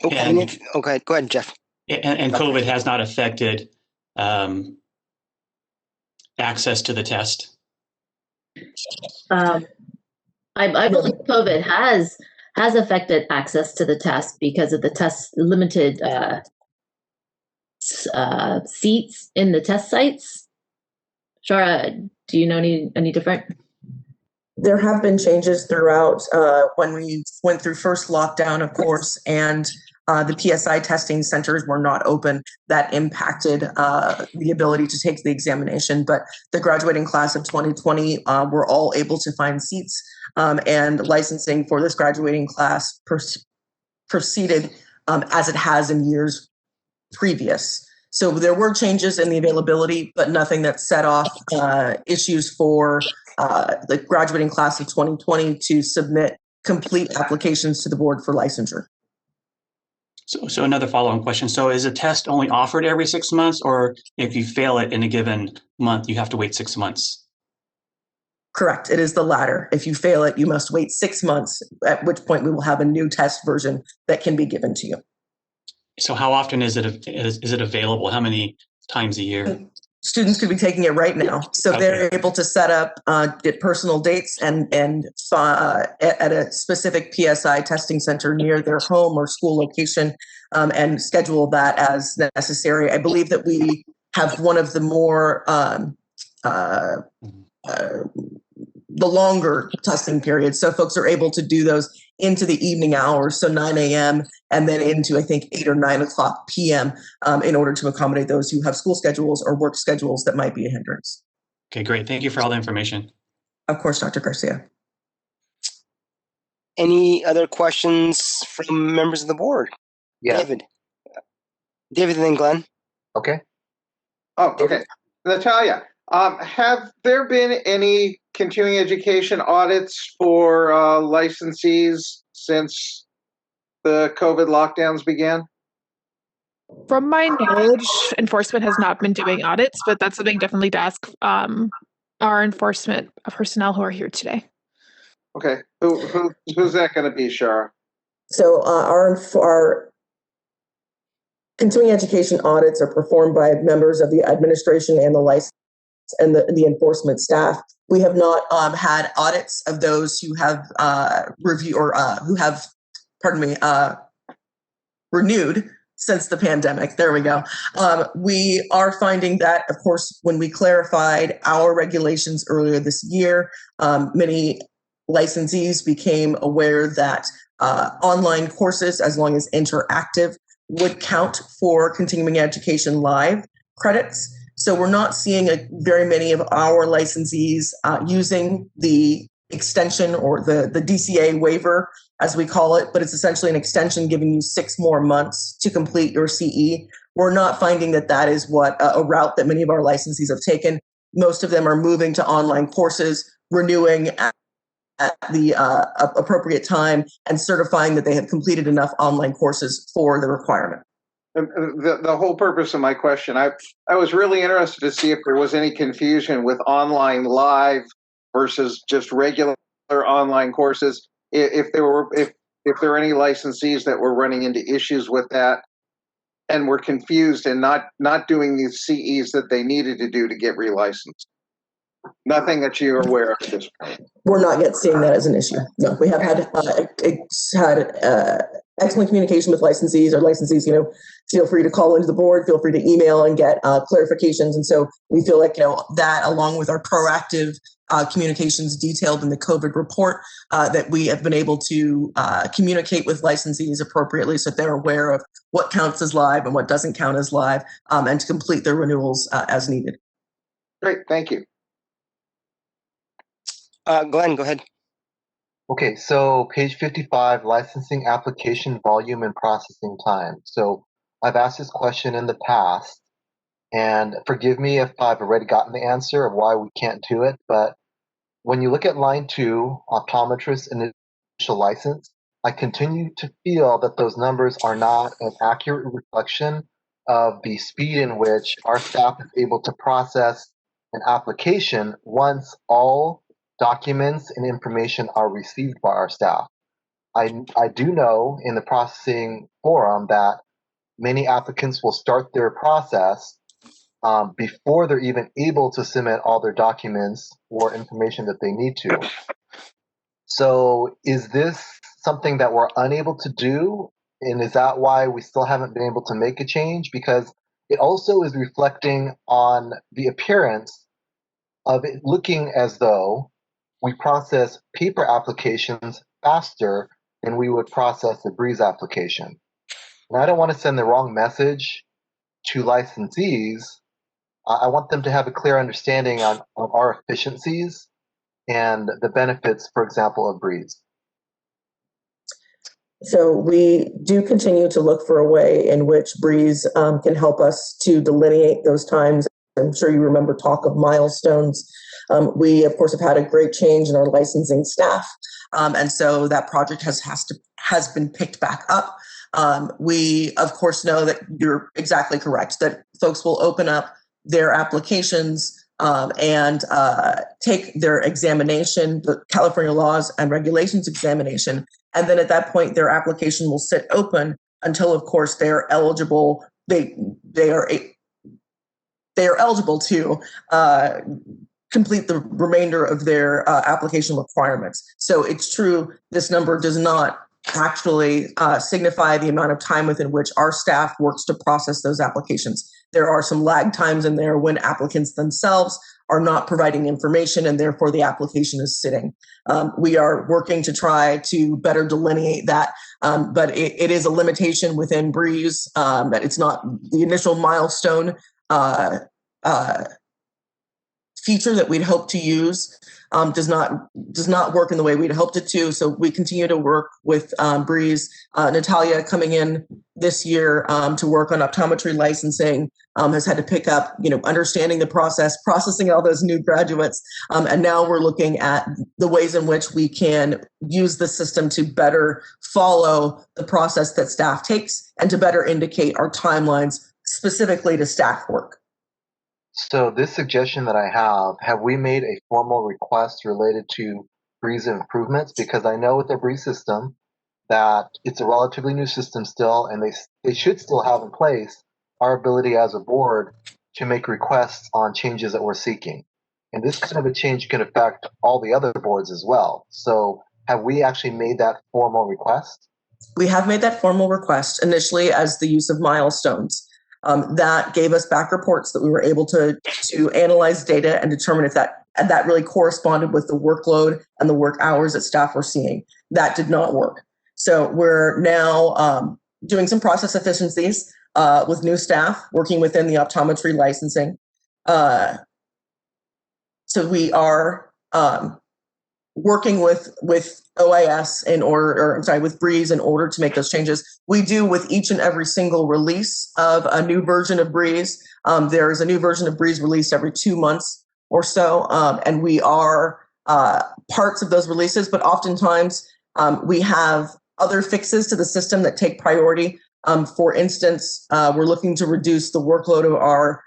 Okay, go ahead, Jeff. And COVID has not affected access to the test? I believe COVID has affected access to the test because of the test limited seats in the test sites. Shara, do you know any different? There have been changes throughout when we went through first lockdown, of course, and the PSI testing centers were not open. That impacted the ability to take the examination. But the graduating class of 2020 were all able to find seats, and licensing for this graduating class proceeded as it has in years previous. So there were changes in the availability, but nothing that set off issues for the graduating class of 2020 to submit complete applications to the board for licensure. So another follow-on question. So is a test only offered every 6 months, or if you fail it in a given month, you have to wait 6 months? Correct. It is the latter. If you fail it, you must wait 6 months, at which point we will have a new test version that can be given to you. So how often is it available? How many times a year? Students could be taking it right now. So they're able to set up get personal dates and at a specific PSI testing center near their home or school location and schedule that as necessary. I believe that we have one of the more the longer testing periods. So folks are able to do those into the evening hours, so 9 a.m. and then into, I think, 8 or 9 o'clock p.m. In order to accommodate those who have school schedules or work schedules that might be a hindrance. Okay, great. Thank you for all the information. Of course, Dr. Garcia. Any other questions from members of the board? Yeah. David and then Glenn. Okay. Oh, okay. Natalia, have there been any continuing education audits for licensees since the COVID lockdowns began? From my knowledge, enforcement has not been doing audits, but that's something definitely to ask our enforcement personnel who are here today. Okay. Who's that going to be, Shara? So our continuing education audits are performed by members of the administration and the license and the enforcement staff. We have not had audits of those who have renewed since the pandemic. There we go. We are finding that, of course, when we clarified our regulations earlier this year, many licensees became aware that online courses, as long as interactive, would count for continuing education live credits. So we're not seeing very many of our licensees using the extension or the DCA waiver, as we call it, but it's essentially an extension giving you 6 more months to complete your CE. We're not finding that that is what a route that many of our licensees have taken. Most of them are moving to online courses, renewing at the appropriate time, and certifying that they have completed enough online courses for the requirement. The whole purpose of my question, I was really interested to see if there was any confusion with online live versus just regular online courses. If there were any licensees that were running into issues with that and were confused and not doing these CEs that they needed to do to get relicensed. Nothing that you're aware of at this point. We're not yet seeing that as an issue. No, we have had excellent communication with licensees. Our licensees, feel free to call into the board, feel free to email and get clarifications. And so we feel like, that along with our proactive communications detailed in the COVID report, that we have been able to communicate with licensees appropriately so that they're aware of what counts as live and what doesn't count as live, and to complete their renewals as needed. Great, thank you. Glenn, go ahead. Okay, so page 55, licensing application volume and processing time. So I've asked this question in the past, and forgive me if I've already gotten the answer of why we can't do it, but when you look at line 2, optometrist initial license, I continue to feel that those numbers are not an accurate reflection of the speed in which our staff is able to process an application once all documents and information are received by our staff. I do know in the processing forum that many applicants will start their process before they're even able to submit all their documents or information that they need to. So is this something that we're unable to do? And is that why we still haven't been able to make a change? Because it also is reflecting on the appearance of it looking as though we process paper applications faster than we would process a Breeze application. And I don't want to send the wrong message to licensees. I want them to have a clear understanding on our efficiencies and the benefits, for example, of Breeze. So we do continue to look for a way in which Breeze can help us to delineate those times. I'm sure you remember talk of milestones. We, of course, have had a great change in our licensing staff. And so that project has been picked back up. We, of course, know that you're exactly correct, that folks will open up their applications and take their examination, the California laws and regulations examination. And then at that point, their application will sit open until, of course, they are eligible. They are eligible to complete the remainder of their application requirements. So it's true, this number does not actually signify the amount of time within which our staff works to process those applications. There are some lag times in there when applicants themselves are not providing information and therefore the application is sitting. We are working to try to better delineate that, but it is a limitation within Breeze that it's not the initial milestone feature that we'd hope to use does not work in the way we'd hoped it to. So we continue to work with Breeze. Natalia coming in this year to work on optometry licensing has had to pick up, understanding the process, processing all those new graduates. And now we're looking at the ways in which we can use the system to better follow the process that staff takes and to better indicate our timelines specifically to staff work. So this suggestion that I have we made a formal request related to Breeze improvements? Because I know with the Breeze system that it's a relatively new system still, and they should still have in place our ability as a board to make requests on changes that we're seeking. And this kind of a change can affect all the other boards as well. So have we actually made that formal request? We have made that formal request initially as the use of milestones. That gave us back reports that we were able to analyze data and determine if that really corresponded with the workload and the work hours that staff were seeing. That did not work. So we're now doing some process efficiencies with new staff working within the optometry licensing. So we are working with OIS with Breeze in order to make those changes. We do with each and every single release of a new version of Breeze. There is a new version of Breeze released every 2 months or so, and we are parts of those releases, but oftentimes we have other fixes to the system that take priority. For instance, we're looking to reduce the workload of our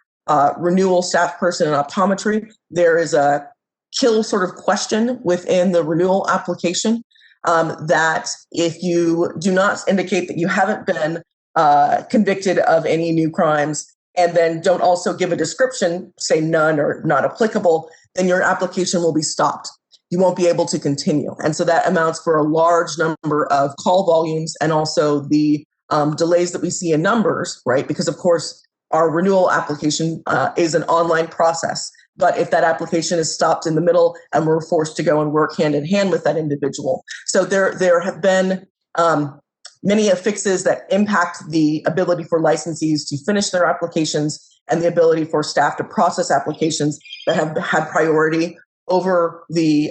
renewal staff person in optometry. There is a kill sort of question within the renewal application that if you do not indicate that you haven't been convicted of any new crimes and then don't also give a description, say none or not applicable, then your application will be stopped. You won't be able to continue. And so that amounts for a large number of call volumes and also the delays that we see in numbers, right? Because of course, our renewal application is an online process. But if that application is stopped in the middle and we're forced to go and work hand in hand with that individual. So there have been many affixes that impact the ability for licensees to finish their applications and the ability for staff to process applications that have had priority over the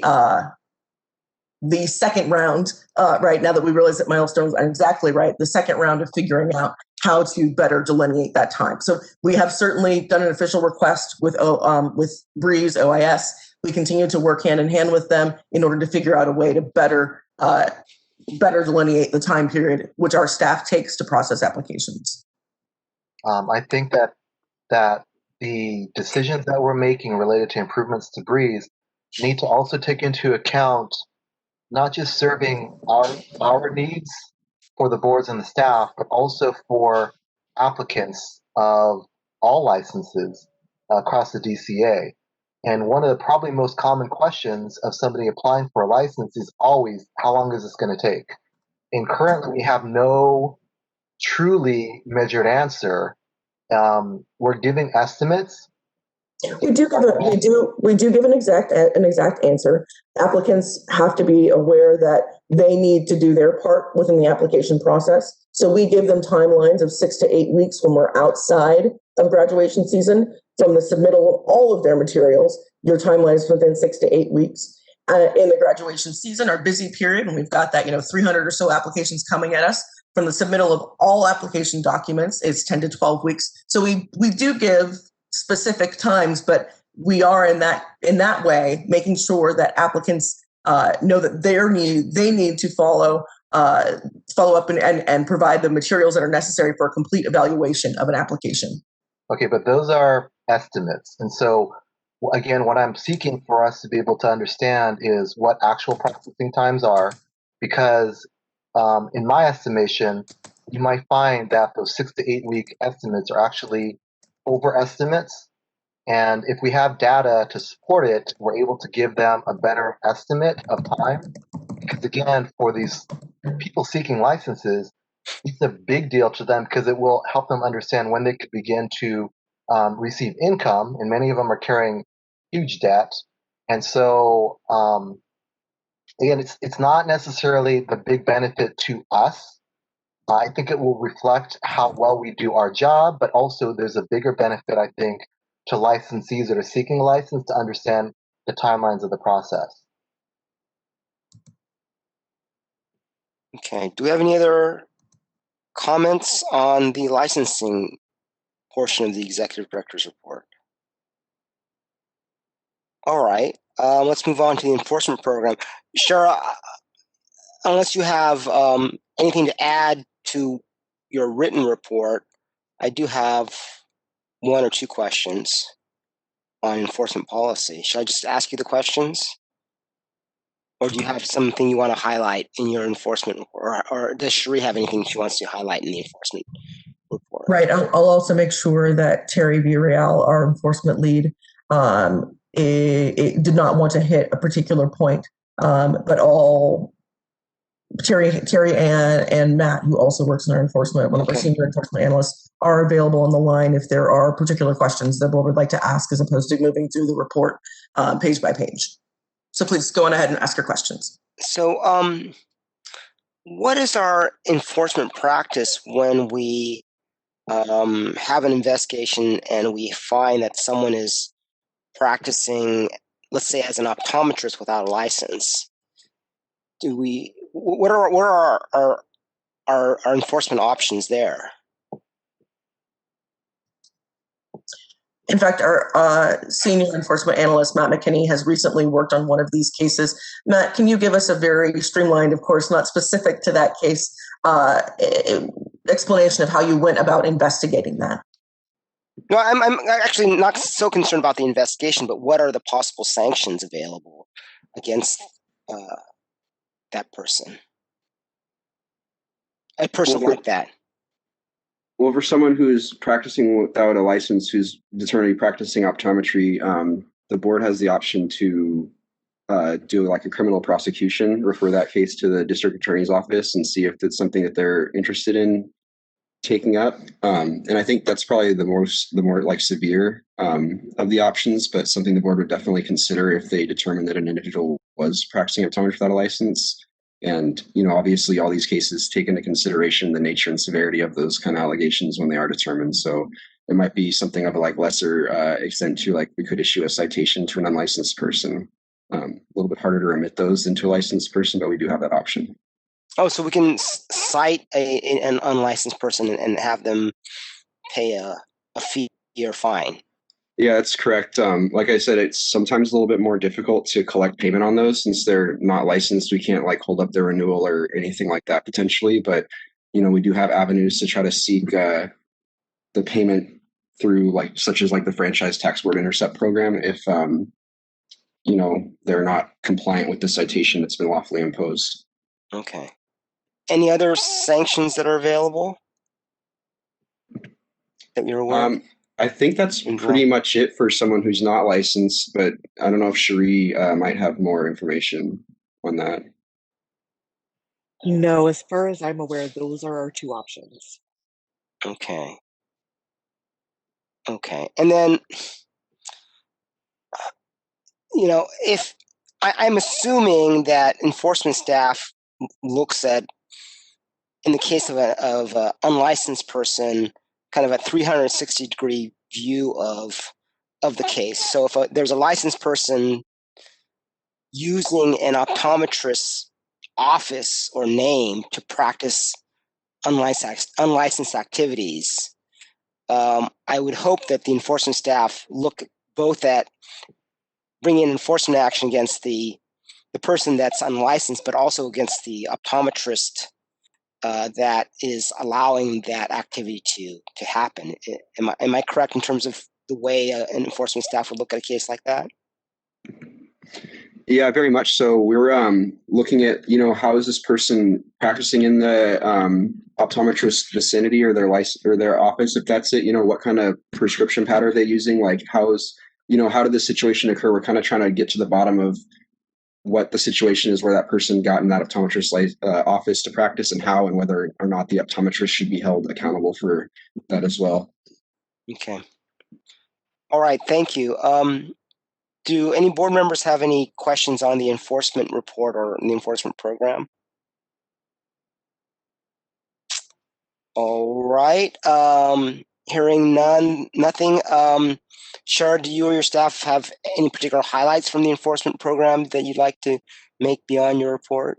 second round, right now that we realize that milestones are exactly right, the second round of figuring out how to better delineate that time. So we have certainly done an official request with Breeze OIS. We continue to work hand in hand with them in order to figure out a way to better delineate the time period which our staff takes to process applications. I think that the decisions that we're making related to improvements to Breeze need to also take into account not just serving our needs for the boards and the staff, but also for applicants of all licenses across the DCA. And one of the probably most common questions of somebody applying for a license is always, how long is this going to take? And currently we have no truly measured answer. We're giving estimates. We do give an exact answer. Applicants have to be aware that they need to do their part within the application process. So we give them timelines of 6 to 8 weeks when we're outside of graduation season from the submittal of all of their materials. Your timeline is within 6 to 8 weeks. In the graduation season, our busy period, and we've got that 300 or so applications coming at us from the submittal of all application documents, is 10 to 12 weeks. So we do give specific times, but we are in that way making sure that applicants know that they need to follow up and provide the materials that are necessary for a complete evaluation of an application. Okay, but those are estimates. And so again, what I'm seeking for us to be able to understand is what actual processing times are, because in my estimation, you might find that those 6 to 8 week estimates are actually overestimates. And if we have data to support it, we're able to give them a better estimate of time. Because again, for these people seeking licenses, it's a big deal to them because it will help them understand when they could begin to receive income. And many of them are carrying huge debt. And so, again, it's not necessarily the big benefit to us. I think it will reflect how well we do our job, but also there's a bigger benefit, I think, to licensees that are seeking a license to understand the timelines of the process. Okay, do we have any other comments on the licensing portion of the executive director's report? All right, let's move on to the enforcement program. Shara, unless you have anything to add to your written report, I do have 1 or 2 questions on enforcement policy. Should I just ask you the questions? Or do you have something you want to highlight in your enforcement report? Or does Cherie have anything she wants to highlight in the enforcement report? Right. I'll also make sure that Terry Villarreal, our enforcement lead, it did not want to hit a particular point, but all Terry and Matt, who also works in our enforcement, one of our senior enforcement analysts, are available on the line if there are particular questions the board would like to ask, as opposed to moving through the report page by page. So please go on ahead and ask your questions. So, what is our enforcement practice when we have an investigation and we find that someone is practicing, let's say, as an optometrist without a license? What are our enforcement options there? In fact, our senior enforcement analyst, Matt McKinney, has recently worked on one of these cases. Matt, can you give us a very streamlined, of course, not specific to that case, explanation of how you went about investigating that? No, I'm actually not so concerned about the investigation, but what are the possible sanctions available against that person? A person like that. Well, for someone who's practicing without a license, who's determined to be practicing optometry, the board has the option to do like a criminal prosecution, refer that case to the district attorney's office and see if it's something that they're interested in taking up. And I think that's probably the more like severe of the options, but something the board would definitely consider if they determine that an individual was practicing optometry without a license. And, obviously all these cases take into consideration the nature and severity of those kind of allegations when they are determined. So it might be something of a like lesser extent to like, we could issue a citation to an unlicensed person. A little bit harder to remit those into a licensed person, but we do have that option. Oh, so we can cite an unlicensed person and have them pay a fee or fine. Yeah, that's correct. Like I said, it's sometimes a little bit more difficult to collect payment on those since they're not licensed. We can't like hold up their renewal or anything like that potentially, but we do have avenues to try to seek the payment through such as the franchise tax board intercept program if they're not compliant with the citation that's been lawfully imposed. Okay. Any other sanctions that are available that you're aware of? I think that's pretty much it for someone who's not licensed, but I don't know if Cherie might have more information on that. No, as far as I'm aware, those are our two options. Okay. Okay. And then, if I'm assuming that enforcement staff looks at, in the case of an unlicensed person, kind of a 360-degree view of the case. So if there's a licensed person using an optometrist's office or name to practice unlicensed activities, I would hope that the enforcement staff look both at bringing enforcement action against the person that's unlicensed, but also against the optometrist that is allowing that activity to happen. Am I correct in terms of the way an enforcement staff would look at a case like that? Yeah, very much so. We're looking at, how is this person practicing in the optometrist vicinity or their license or their office? If that's it, what kind of prescription pattern are they using? Like how did this situation occur? We're kind of trying to get to the bottom of what the situation is where that person got in that optometrist office to practice and how and whether or not the optometrist should be held accountable for that as well. Okay. All right. Thank you. Do any board members have any questions on the enforcement report or the enforcement program? All right. Hearing nothing. Shar, do you or your staff have any particular highlights from the enforcement program that you'd like to make beyond your report?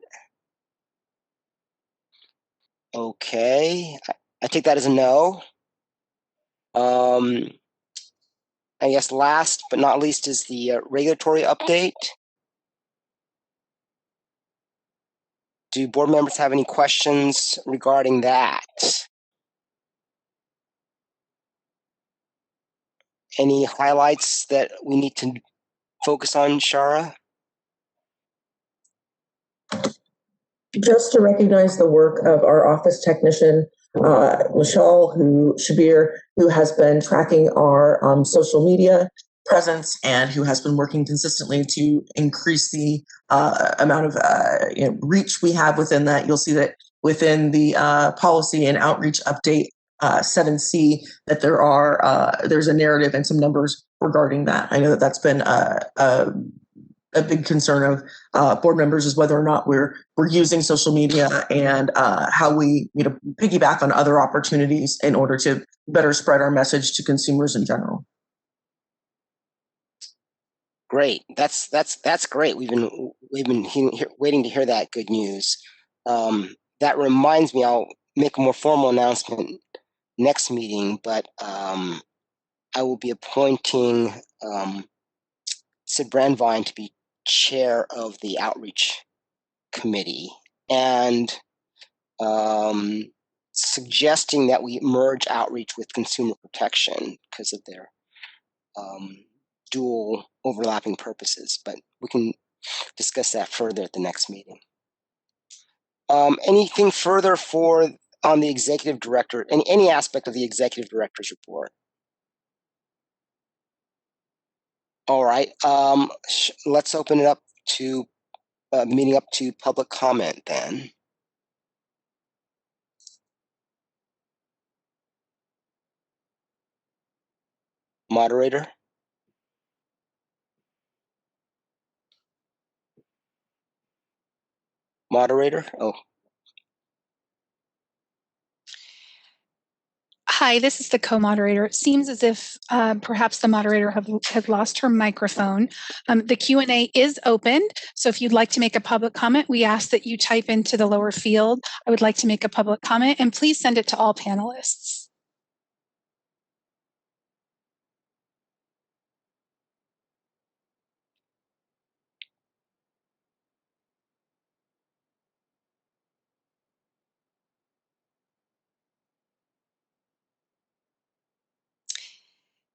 Okay. I take that as a no. I guess last but not least is the regulatory update. Do board members have any questions regarding that? Any highlights that we need to focus on, Shara? Just to recognize the work of our office technician, Shabir, who has been tracking our social media presence and who has been working consistently to increase the amount of reach we have within that. You'll see that within the policy and outreach update 7C that there's a narrative and some numbers regarding that. I know that that's been a big concern of board members is whether or not we're using social media and how we piggyback on other opportunities in order to better spread our message to consumers in general. Great. That's great. We've been waiting to hear that good news. That reminds me, I'll make a more formal announcement next meeting, but I will be appointing Sid Brandvine to be chair of the outreach committee and suggesting that we merge outreach with consumer protection because of their dual overlapping purposes, but we can discuss that further at the next meeting. Anything further on the executive director, any aspect of the executive director's report? All right, let's open it up to meeting up to public comment then. Moderator? Moderator? Oh. Hi, this is the co-moderator. It seems as if perhaps the moderator had lost her microphone. The Q&A is open, so if you'd like to make a public comment, we ask that you type into the lower field, I would like to make a public comment, and please send it to all panelists.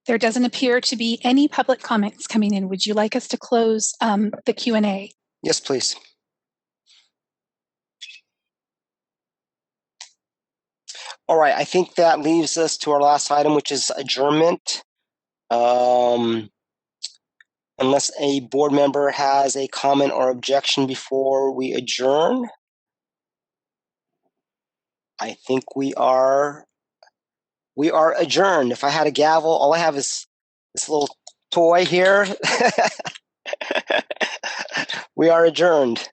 There doesn't appear to be any public comments coming in. Would you like us to close the Q&A? Yes, please. All right, I think that leaves us to our last item, which is adjournment. Unless a board member has a comment or objection before we adjourn, I think we are adjourned. If I had a gavel, all I have is this little toy here. We are adjourned.